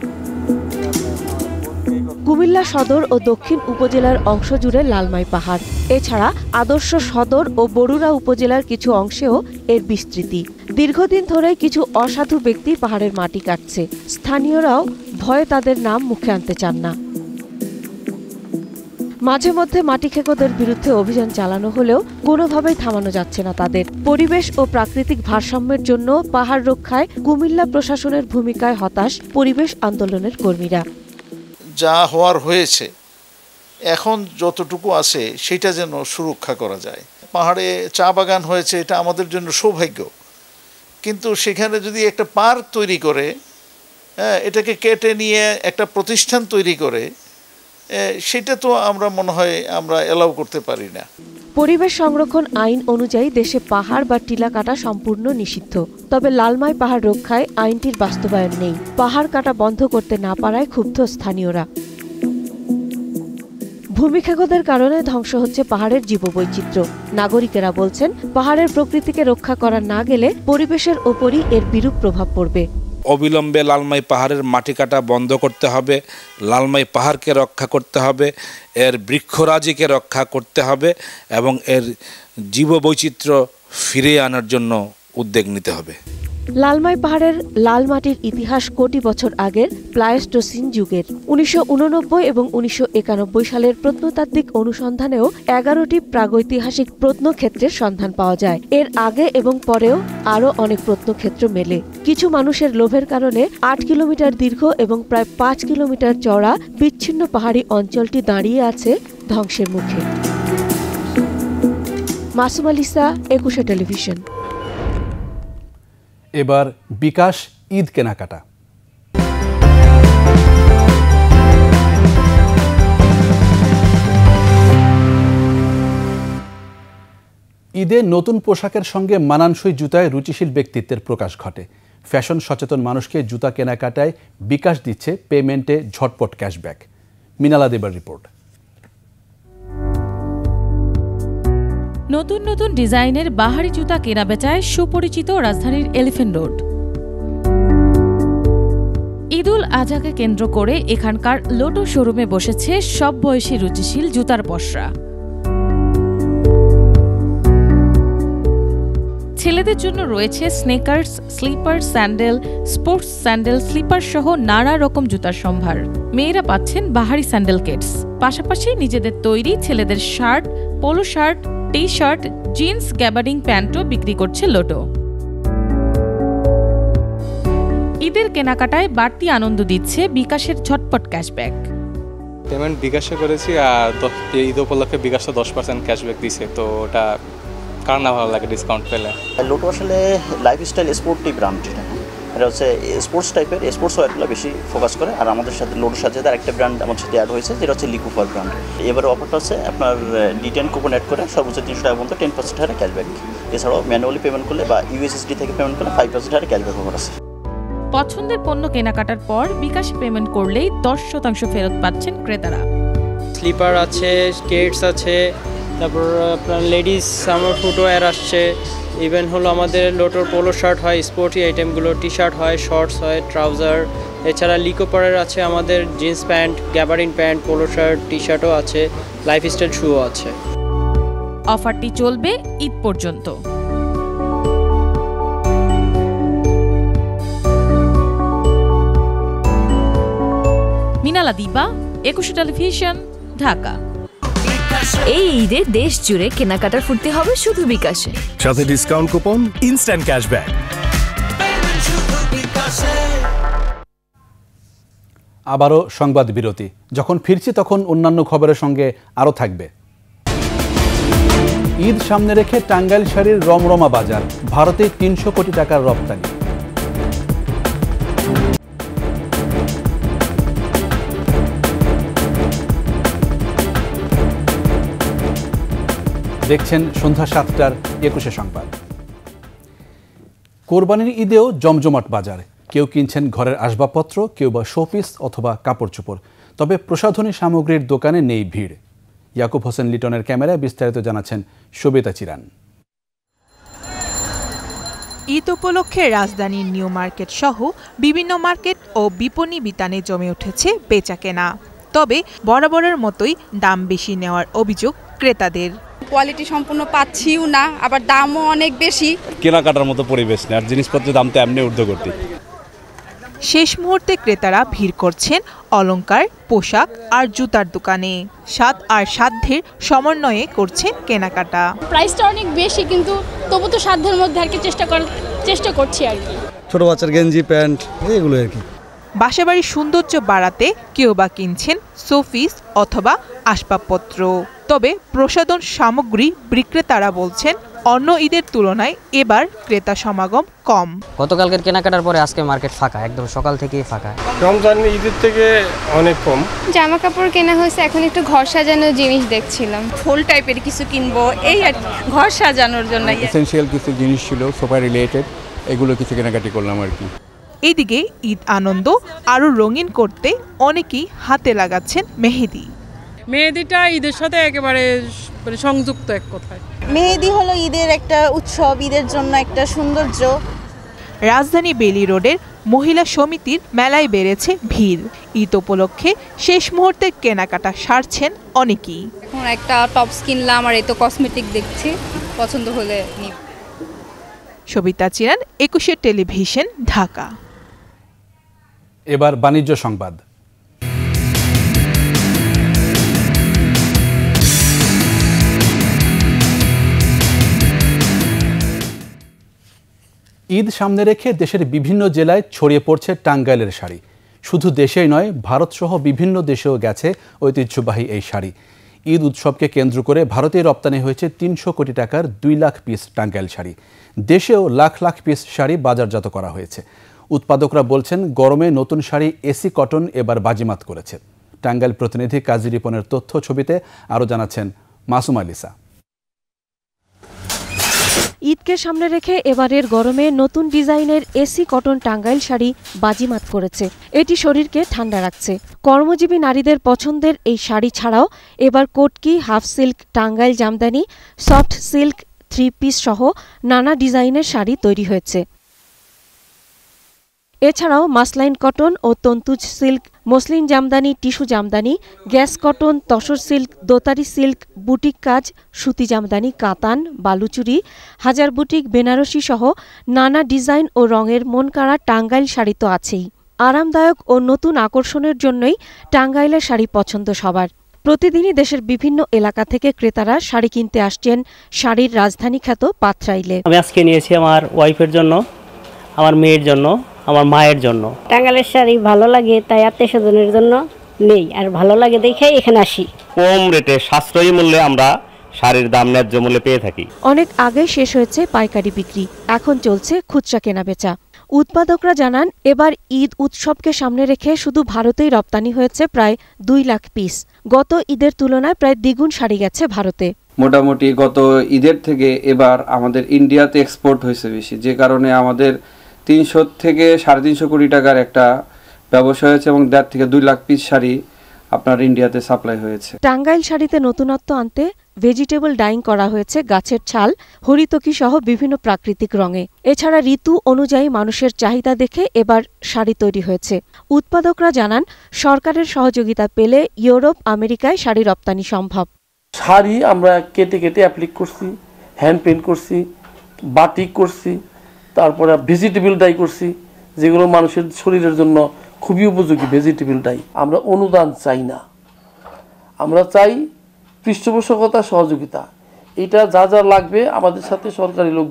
কুমিল্লা সদর ও দক্ষিণ উপজেলার অংশ জুড়ে লালমাই পাহাড়। এছাড়া আদর্শ সদর ও বরুড়া উপজেলার কিছু অংশেও এর বিস্তৃতি। দীর্ঘদিন ধরে কিছু অসাধু ব্যক্তি পাহাড়ের মাটি কাটছে। স্থানীয়রাও ভয়ে তাদের নাম মুখে আনতে চান না। মাঝে মধ্যে মাটি খেকোদের বিরুদ্ধে অভিযান চালানো হলেও কোনোভাবেই থামানো যাচ্ছে না তাদের। পরিবেশ ও প্রাকৃতিক ভারসাম্যের জন্য পাহাড় রক্ষায় কুমিল্লা প্রশাসনের ভূমিকায় হতাশ পরিবেশ আন্দোলনের কর্মীরা। যা হওয়ার হয়েছে, এখন যতটুকু আছে সেটা যেন সুরক্ষা করা যায়। পাহাড়ে চা বাগান হয়েছে, এটা আমাদের জন্য সৌভাগ্য। কিন্তু সেখানে যদি একটা পার্ক তৈরি করে, এটাকে কেটে নিয়ে একটা প্রতিষ্ঠান তৈরি করে, সেটা তো আমরা মনে হয় আমরা এলাও করতে পারি না। পরিবেশ সংরক্ষণ আইন অনুযায়ী দেশে পাহাড় বা টিলা কাটা সম্পূর্ণ নিষিদ্ধ। তবে লালমাই পাহাড় রক্ষায় আইনটির বাস্তবায়ন নেই। পাহাড় কাটা বন্ধ করতে না পারায় ক্ষুব্ধ স্থানীয়রা। ভূমিক্ষেপের কারণে ধ্বংস হচ্ছে পাহাড়ের জীববৈচিত্র্য। নাগরিকেরা বলছেন, পাহাড়ের প্রকৃতিকে রক্ষা করা না গেলে পরিবেশের ওপরই এর বিরূপ প্রভাব পড়বে। অবিলম্বে লালমাই পাহাড়ের মাটি কাটা বন্ধ করতে হবে, লালমাই পাহাড়কে রক্ষা করতে হবে, এর বৃক্ষরাজিকে রক্ষা করতে হবে এবং এর জীববৈচিত্র্য ফিরিয়ে আনার জন্য উদ্যোগ নিতে হবে। লালমাই পাহাড়ের লাল মাটির ইতিহাস কোটি বছর আগের প্লাইস্টোসিন যুগের। 1989 এবং 1991 সালের প্রত্নতাত্ত্বিক অনুসন্ধানেও 11টি প্রাগৈতিহাসিক প্রত্নক্ষেত্রের সন্ধান পাওয়া যায়। এর আগে এবং পরেও আরও অনেক প্রত্নক্ষেত্র মেলে। কিছু মানুষের লোভের কারণে 8 কিলোমিটার দীর্ঘ এবং প্রায় 5 কিলোমিটার চওড়া বিচ্ছিন্ন পাহাড়ি অঞ্চলটি দাঁড়িয়ে আছে ধ্বংসের মুখে। মাসুম আলিসা, একুশে টেলিভিশন। এবার বিকাশ ঈদ কেনাকাটা। ঈদে নতুন পোশাকের সঙ্গে মানানসই জুতায় রুচিশীল ব্যক্তিত্বের প্রকাশ ঘটে। ফ্যাশন সচেতন মানুষকে জুতা কেনাকাটায় বিকাশ দিচ্ছে পেমেন্টে ঝটপট ক্যাশব্যাক। মিনালা দেবার রিপোর্ট। নতুন নতুন ডিজাইনের বাহারি জুতা কেনাবেচায় সুপরিচিত রাজধানীর এলিফ্যান্ট রোড। ঈদুল আজহাকে কেন্দ্র করে এখানকার লোটো শোরুমে বসেছে সব বয়সী রুচিশীল জুতার পসরা। ছেলেদের জন্য রয়েছে sneakers, slipper, sandal, sports sandal, slipper সহ নানা রকম জুতার সম্ভার। মেয়েরা পাচ্ছেন বাহারি স্যান্ডেল কিটস। পাশাপাশি নিজেদের তৈরি ছেলেদের shirt, polo shirt, T shirt, jeans, gabardine প্যান্টও বিক্রি করছে লোটো। ঈদের কেনাকাটায় বাড়তি আনন্দ দিচ্ছে বিকাশের ঝটপট ক্যাশব্যাক। পেমেন্ট বিকাশে করেছি আর ঈদ উপলক্ষে বিকাশে 10% ক্যাশব্যাক দিছে, তো ওটা কার না ভালো লাগে ডিসকাউন্ট পেলে। লোটো আসলে লাইফস্টাইল স্পোর্টি ব্র্যান্ড। এটা হচ্ছে স্পোর্টস টাইপের, স্পোর্টস ওয়্যারগুলো বেশি ফোকাস করে। আর আমাদের সাথে লোটোর সাথে আরেকটা ব্র্যান্ড আমার সাথে অ্যাড হয়েছে, যেটা হচ্ছে লিকুপার ব্র্যান্ড। এবারে অফারটা হচ্ছে আপনার D10 কুপন অ্যাড করে সর্বোচ্চ 300 টাকা পর্যন্ত 10% হারে ক্যাশব্যাক। এছাড়াও ম্যানুয়ালি পেমেন্ট করলে বা USSD থেকে পেমেন্ট করলে 5% হারে ক্যাশব্যাক অফার আছে। পছন্দের পণ্য কেনাকাটার পর বিকাশে পেমেন্ট করলেই 10% ফেরত পাচ্ছেন ক্রেতারা। স্লিপার আছে, স্কেটস আছে, তারপর আপনার লেডিস সামার ফুটওয়্যার আসছে। ইভেন হলো আমাদের লোটোর পোলো শার্ট হয়, স্পোর্টি আইটেমগুলো, টি শার্ট হয়, শর্টস হয়, ট্রাউজার। এছাড়া লিকোপারের আছে আমাদের jeans pant, gabardine pant, polo shirt, T শার্টও আছে, লাইফস্টাইল শুও আছে। অফারটি চলবে ঈদ পর্যন্ত। মিনালা দিবা, একুশে টেলিভিশন, ঢাকা। এই ঈদে দেশ জুড়ে কেনাকাটার ফুর্তি হবে শুধু বিকাশে, সাথে ডিসকাউন্ট কুপন, ইনস্ট্যান্ট ক্যাশব্যাক। আবারও সংবাদ বিরতি। যখন ফিরছি তখন অন্যান্য খবরের সঙ্গে আরও থাকবে। ঈদ সামনে রেখে টাঙ্গাইল শাড়ির রমরমা বাজার, ভারতে 300 কোটি টাকার রপ্তানি। দেখছেন সন্ধ্যা 7টার একুশে সংবাদ। কোরবানির ঈদেও জমজমাট বাজার। কেউ কিনছেন ঘরের আসবাবপত্র, কেউ বা শোপিস অথবা কাপড় চোপড়। তবে প্রসাধনী সামগ্রীর দোকানে নেই ভিড়। ইয়াকুব হোসেন লিটনের ক্যামেরায় বিস্তারিত জানাচ্ছেন সবিতা চিরান। ঈদ উপলক্ষে রাজধানীর নিউ মার্কেট সহ বিভিন্ন মার্কেট ও বিপণী বিতানে জমে উঠেছে বেচাকেনা। তবে বরাবরের মতোই দাম বেশি নেওয়ার অভিযোগ ক্রেতাদের। কোয়ালিটি সম্পূর্ণ পাচ্ছিও না, আবার দামও অনেক বেশি। কেনাকাটার মতো পরিবেশ নেই, আর জিনিসপত্রের দাম তো এমনি ঊর্ধ্বগতি। শেষ মুহূর্তে ক্রেতারা ভিড় করছেন অলংকার, পোশাক আর জুতার দোকানে। স্বাদ আর সাধ্যের সমন্বয়ে করছেন কেনাকাটা। প্রাইসটা অনেক বেশি, কিন্তু তবু তো সাধ্যের মধ্যে আর কি চেষ্টা করছি আর কি। ছোট বাচ্চার গেঞ্জি, প্যান্ট, এগুলো আর কি। বাসাবাড়ির সৌন্দর্য বাড়াতে কেউ বা কিনছেন শোপিস অথবা আসবাবপত্র। তবে প্রসাধন সামগ্রী বিক্রেতারা বলছেন অন্য ঈদের তুলনায় এবার ক্রেতা সমাগম কম। গতকালকের কেনাকাটার পরে আজকে মার্কেট ফাঁকা, একদম সকাল থেকেই ফাঁকা। রমজান ঈদের থেকে অনেক কম। জামা কাপড় কেনা হয়েছে, এখন একটু ঘর সাজানোর জিনিস দেখছিলাম, ফুল টাইপের কিছু কিনবো এই আর ঘর সাজানোর জন্য। এসেনশিয়াল কিছু জিনিস ছিল সোফা রিলেটেড, এগুলো কিছু কেনাকাটি করলাম আর কি। এদিকে ঈদ আনন্দ আরো রঙিন করতে অনেকেই হাতে লাগাচ্ছেন মেহেদি। মেহেদিটা ঈদের সাথে একেবারে সংযুক্ত এক কথায়। মেহেদি হলো ঈদের একটা উৎসব, ঈদের জন্য একটা সৌন্দর্য। রাজধানী বেলি রোডের মহিলা সমিতির মেলায় বেড়েছে ভিড়। ঈদ উপলক্ষে শেষ মুহূর্তে কেনাকাটা সারছেন অনেকেই। এখন একটা টপস কিনলাম আর এই তো কসমেটিক দেখছি, পছন্দ হলে নিব। সবিতা চিরান, 21 টেলিভিশন, ঢাকা। এবার বাণিজ্য সংবাদ। ঈদ সামনে রেখে দেশের বিভিন্ন জেলায় ছড়িয়ে পড়ছে টাঙ্গাইলের শাড়ি। শুধু দেশেই নয়, ভারতসহ বিভিন্ন দেশেও গেছে ঐতিহ্যবাহী এই শাড়ি। ঈদ উৎসবকে কেন্দ্র করে ভারতে রপ্তানি হয়েছে 300 কোটি টাকার 2 লাখ পিস টাঙ্গাইল শাড়ি। দেশেও লাখ লাখ পিস শাড়ি বাজারজাত করা হয়েছে। উৎপাদকরা বলছেন গরমে নতুন শাড়ি এসি কটন এবার বাজিমাত করেছে। টাঙ্গাইল প্রতিনিধি কাজী রিপনের তথ্য ছবিতে আরও জানাচ্ছেন মাসুমা লিসা। ঈদকে সামনে রেখে এবারের গরমে নতুন ডিজাইনের এসি কটন টাঙ্গাইল শাড়ি বাজিমাত করেছে। এটি শরীরকে ঠান্ডা রাখছে। কর্মজীবী নারীদের পছন্দের এই শাড়ি ছাড়াও এবার কোটকি, half silk, Tangail Jamdani, soft silk, 3 piece সহ নানা ডিজাইনের শাড়ি তৈরি হয়েছে। এছাড়াও মাসলাইন কটন ও Tantuja silk, muslin Jamdani, tissue Jamdani, গ্যাস কটন, তসর সিল্ক, দোতারি সিল্ক, বুটিক কাজ, সুতি জামদানি, কাতান, বালুচুরি, হাজার বুটিক, বেনারসি সহ নানা ডিজাইন ও রঙের মনকাড়া টাঙ্গাইল শাড়ি তো আছেই। আরামদায়ক ও নতুন আকর্ষণের জন্যই টাঙ্গাইলের শাড়ি পছন্দ সবার। প্রতিদিনই দেশের বিভিন্ন এলাকা থেকে ক্রেতারা শাড়ি কিনতে আসছেন শাড়ির রাজধানী খ্যাত পাথরাইলে। আমি আজকে নিয়েছি আমার ওয়াইফের জন্য, আমার মেয়ের জন্য, আমার মায়ের জন্য। টাঙ্গাইলের শাড়ি ভালো লাগে, তাই আত্মীয় স্বজনের জন্য নেই, আর ভালো লাগে দেখেই এখানে আসি। কম রেটে সাশ্রয়ী মূল্যে আমরা শাড়ির দাম ন্যায্য মূল্যে পেয়ে থাকি। অনেক আগে শেষ হয়েছে পাইকারি বিক্রি, এখন চলছে খুচরা কেনাবেচা। উৎপাদকরা জানান এবার ঈদ উৎসবকে সামনে রেখে শুধু ভারতেই রপ্তানি হয়েছে প্রায় 2 লাখ পিস। গত ঈদের তুলনায় প্রায় দ্বিগুণ শাড়ি গেছে ভারতে। মোটামুটি গত ঈদের থেকে এবার আমাদের ইন্ডিয়াতে এক্সপোর্ট হয়েছে বেশি, যে কারণে আমাদের 300 থেকে 350 কোটি টাকার একটা ব্যবসা হয়েছে এবং 1.5 থেকে 2 লাখ পিস শাড়ি আপনার ইন্ডিয়াতে সাপ্লাই হয়েছে। টাঙ্গাইল শাড়িতে নতুনত্ব আনতে ভেজিটেবল ডাইং করা হয়েছে গাছের ছাল, হরিতকি সহ বিভিন্ন প্রাকৃতিক রঙে। এছাড়া ঋতু অনুযায়ী মানুষের চাহিদা দেখে এবার শাড়ি তৈরি হয়েছে। উৎপাদকরা জানান সরকারের সহযোগিতা পেলে ইউরোপ, আমেরিকায় শাড়ি রপ্তানি সম্ভব। শাড়ি আমরা কেটে কেটে অ্যাপ্লিক করছি, হ্যান্ড পেইন্ট করছি, বাটিক করছি, তারপরে ভেজিটেবল ডাই করছি, যেগুলো মানুষের শরীরের জন্য খুবই উপযোগী। ভেজিটেবল ডাই আমরা অনুদান চাই না, আমরা চাই পৃষ্ঠপোষকতা, সহযোগিতা। এটা যা যা লাগবে আমাদের সাথে সরকারি লোক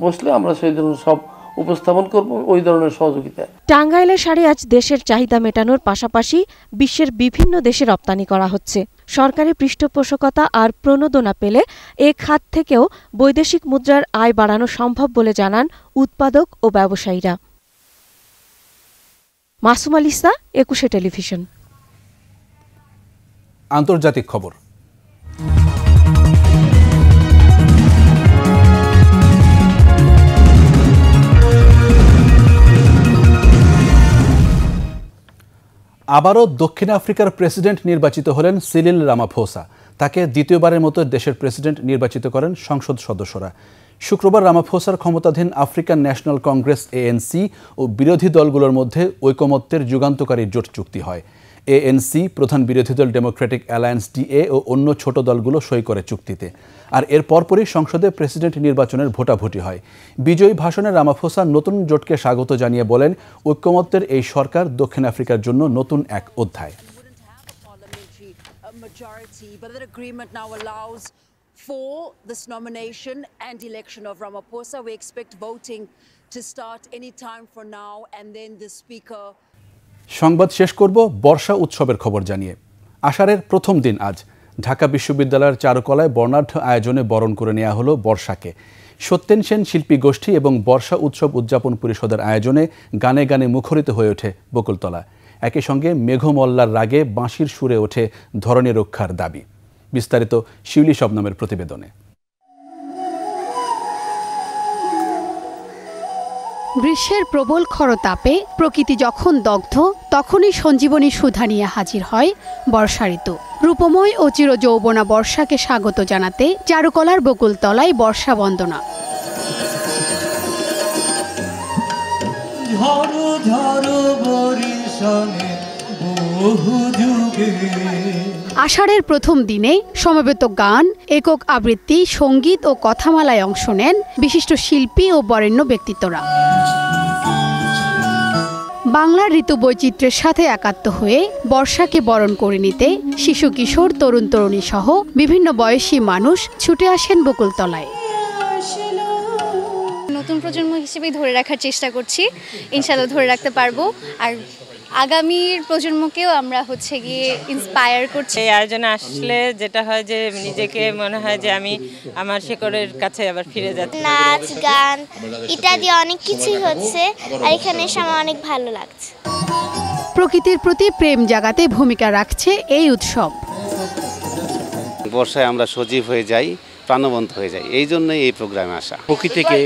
বসলে আমরা সেই ধরনের সব উপস্থাপন করব, ওই ধরনের সহযোগিতা। টাঙ্গাইলের শাড়ি আজ দেশের চাহিদা মেটানোর পাশাপাশি বিশ্বের বিভিন্ন দেশে রপ্তানি করা হচ্ছে। সরকারি পৃষ্ঠপোষকতা আর প্রণোদনা পেলে এ খাত থেকেও বৈদেশিক মুদ্রার আয় বাড়ানো সম্ভব বলে জানান উৎপাদক ও ব্যবসায়ীরা। Masuma Lisa, 21 television. আন্তর্জাতিক খবর। আবারও দক্ষিণ আফ্রিকার প্রেসিডেন্ট নির্বাচিত হলেন সিরিল রামাফোসা। তাকে দ্বিতীয়বারের মতো দেশের প্রেসিডেন্ট নির্বাচিত করেন সংসদ সদস্যরা। শুক্রবার রামাফোসার ক্ষমতাধীন আফ্রিকান ন্যাশনাল কংগ্রেস ANC ও বিরোধী দলগুলোর মধ্যে ঐকমত্যের যুগান্তকারী জোট চুক্তি হয়। ANC, প্রধান বিরোধী দল ডেমোক্রেটিক অ্যালায়েন্স DA ও অন্য ছোট দলগুলো সই করে চুক্তিতে। আর এর পরপরই সংসদে প্রেসিডেন্ট নির্বাচনের ভোটাভুটি হয়। বিজয়ী ভাষণে রামাফোসা নতুন জোটকে স্বাগত জানিয়ে বলেন, ঐকমত্যের এই সরকার দক্ষিণ আফ্রিকার জন্য নতুন এক অধ্যায়। For this nomination and election of Ramaphosa, we expect voting to start any time from now, and then the Speaker সংবাদ শেষ করব বর্ষা উৎসবের খবর জানিয়ে। আষাঢ়ের প্রথম দিন আজ ঢাকা বিশ্ববিদ্যালয়ের চারুকলায় বর্ণাঢ্য আয়োজনে বরণ করে নেওয়া হলো বর্ষাকে। সত্যেন সেন শিল্পী গোষ্ঠী এবং বর্ষা উৎসব উদযাপন পরিষদের আয়োজনে গানে গানে মুখরিত হয়ে ওঠে বকুলতলা। একই সঙ্গে মেঘমল্লার রাগে বাঁশির সুরে ওঠে ধরনী রক্ষার দাবি। বিস্তারিত শিউলি শবনমের প্রতিবেদনে। গ্রীষ্মের প্রবল খরতাপে প্রকৃতি যখন দগ্ধ, তখনই সঞ্জীবনী সুধা নিয়ে হাজির হয় বর্ষা ঋতু। রূপময় ও চিরযৌবনা বর্ষাকে স্বাগত জানাতে চারুকলার বকুলতলায় বর্ষা বন্দনা। আষাঢ়ের প্রথম দিনে সমবেত গান, একক আবৃত্তি, সঙ্গীত ও কথামালায় অংশ নেন বিশিষ্ট শিল্পী ও বরেণ্য ব্যক্তিত্বরা। বাংলার ঋতু বৈচিত্র্যের সাথে একাত্ম হয়ে বর্ষাকে বরণ করে নিতে শিশু, কিশোর, তরুণ তরুণী সহ বিভিন্ন বয়সী মানুষ ছুটে আসেন বকুলতলায়। নতুন প্রজন্ম হিসেবে ধরে রাখার চেষ্টা করছি, ইনশাআল্লাহ ধরে রাখতে পারবো। আর আগামীর প্রজন্মকেও আমরা গিয়ে ইন্সপায়ার করছি। এই আয়োজনে আসলে যেটা হয় যে নিজেকে মনে হয় যে আমি আমার শেকড়ের কাছে আবার ফিরে যাচ্ছি। নাচ, গান ইত্যাদি অনেক কিছুই হচ্ছে, আর এখানে এসে আমার অনেক ভালো লাগছে। প্রকৃতির প্রতি প্রেম জাগাতে ভূমিকা রাখছে এই উৎসব। বর্ষায় আমরা সজীব হয়ে যাই, প্রাণবন্ত হয়ে যাই, এই জন্যই এই প্রোগ্রামে আসা। প্রকৃতিকে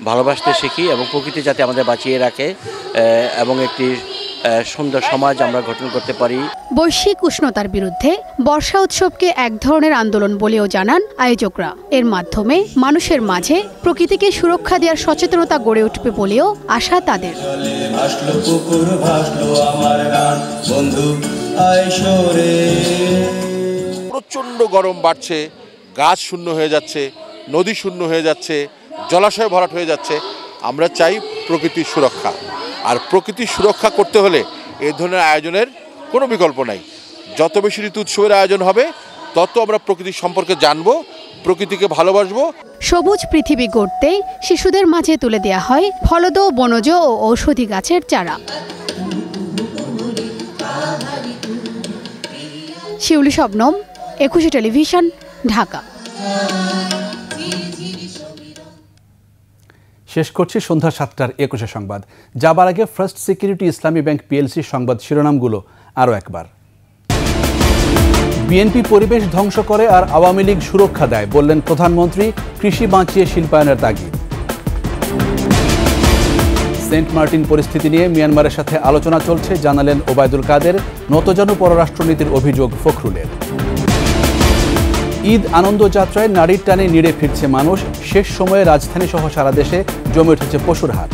ভালোবাসতে শিখি এবং প্রকৃতি যাতে আমাদের বাঁচিয়ে রাখে এবং একটি সুন্দর সমাজ আমরা গঠন করতে পারি। বৈশ্বিক উষ্ণতার বিরুদ্ধে বর্ষা উৎসবকে এক ধরনের আন্দোলন বলেও জানান আয়োজকরা। এর মাধ্যমে মানুষের মাঝে প্রকৃতিকে সুরক্ষা দেওয়ার সচেতনতা গড়ে উঠবে বলেও আশা তাদের। প্রচণ্ড গরম বাড়ছে, গাছ শূন্য হয়ে যাচ্ছে, নদী শূন্য হয়ে যাচ্ছে, জলাশয় ভরাট হয়ে যাচ্ছে। আমরা চাই প্রকৃতির সুরক্ষা, আর প্রকৃতির সুরক্ষা করতে হলে এই ধরনের আয়োজনের কোনো বিকল্প নাই। যত বেশি ঋতু উৎসবের আয়োজন হবে, তত আমরা প্রকৃতির সম্পর্কে জানবো, প্রকৃতিকে ভালোবাসবো। সবুজ পৃথিবী গড়তে শিশুদের মাঝে তুলে দেওয়া হয় ফলদ, বনজ ও ঔষধি গাছের চারা। শিউলি শবনম, 21 টেলিভিশন, ঢাকা। শেষ করছি সন্ধ্যা 7টার 21 সংবাদ। যাবার আগে ফার্স্ট সিকিউরিটি ইসলামী ব্যাংক পিএলসি সংবাদ শিরোনামগুলো আরও একবার। বিএনপি পরিবেশ ধ্বংস করে আর আওয়ামী লীগ সুরক্ষা দেয়, বললেন প্রধানমন্ত্রী। কৃষি বাঁচিয়ে শিল্পায়নের তাগিদ। সেন্ট মার্টিন পরিস্থিতি নিয়ে মিয়ানমারের সাথে আলোচনা চলছে, জানালেন ওবায়দুল কাদের। নতজানু পররাষ্ট্রনীতির অভিযোগ ফখরুলের। ঈদ আনন্দ যাত্রায় নারীর টানে নিড়ে ফিরছে মানুষ। শেষ সময়ে রাজধানী সহ সারা দেশে জমে উঠেছে পশুর হাট।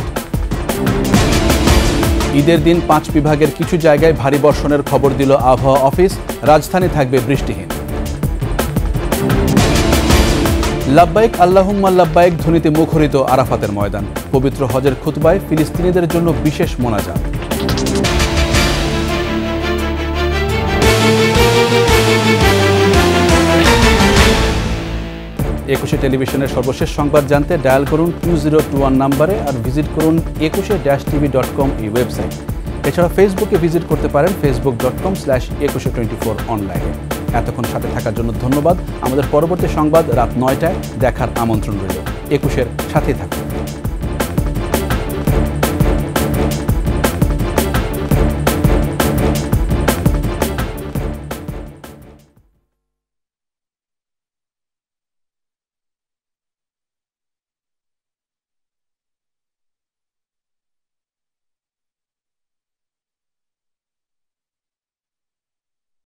ঈদের দিন 5 বিভাগের কিছু জায়গায় ভারী বর্ষণের খবর দিল আবহাওয়া অফিস। রাজধানী থাকবে বৃষ্টিহীন। লাব্বাইক আল্লাহুম্মা লাব্বাইক ধ্বনিতে মুখরিত আরাফাতের ময়দান। পবিত্র হজের খুতবায় ফিলিস্তিনিদের জন্য বিশেষ মোনাজাত। 21 টেলিভিশনের সর্বশেষ সংবাদ জানতে ডায়াল করুন 2021 নম্বরে আর ভিজিট করুন 21-tv.com এই ওয়েবসাইট। এছাড়া ফেসবুকে ভিজিট করতে পারেন facebook.com/2124 অনলাইনে। এতক্ষণ সাথে থাকার জন্য ধন্যবাদ। আমাদের পরবর্তী সংবাদ রাত 9টায় দেখার আমন্ত্রণ রইল। 21-এর সাথেই থাকুন।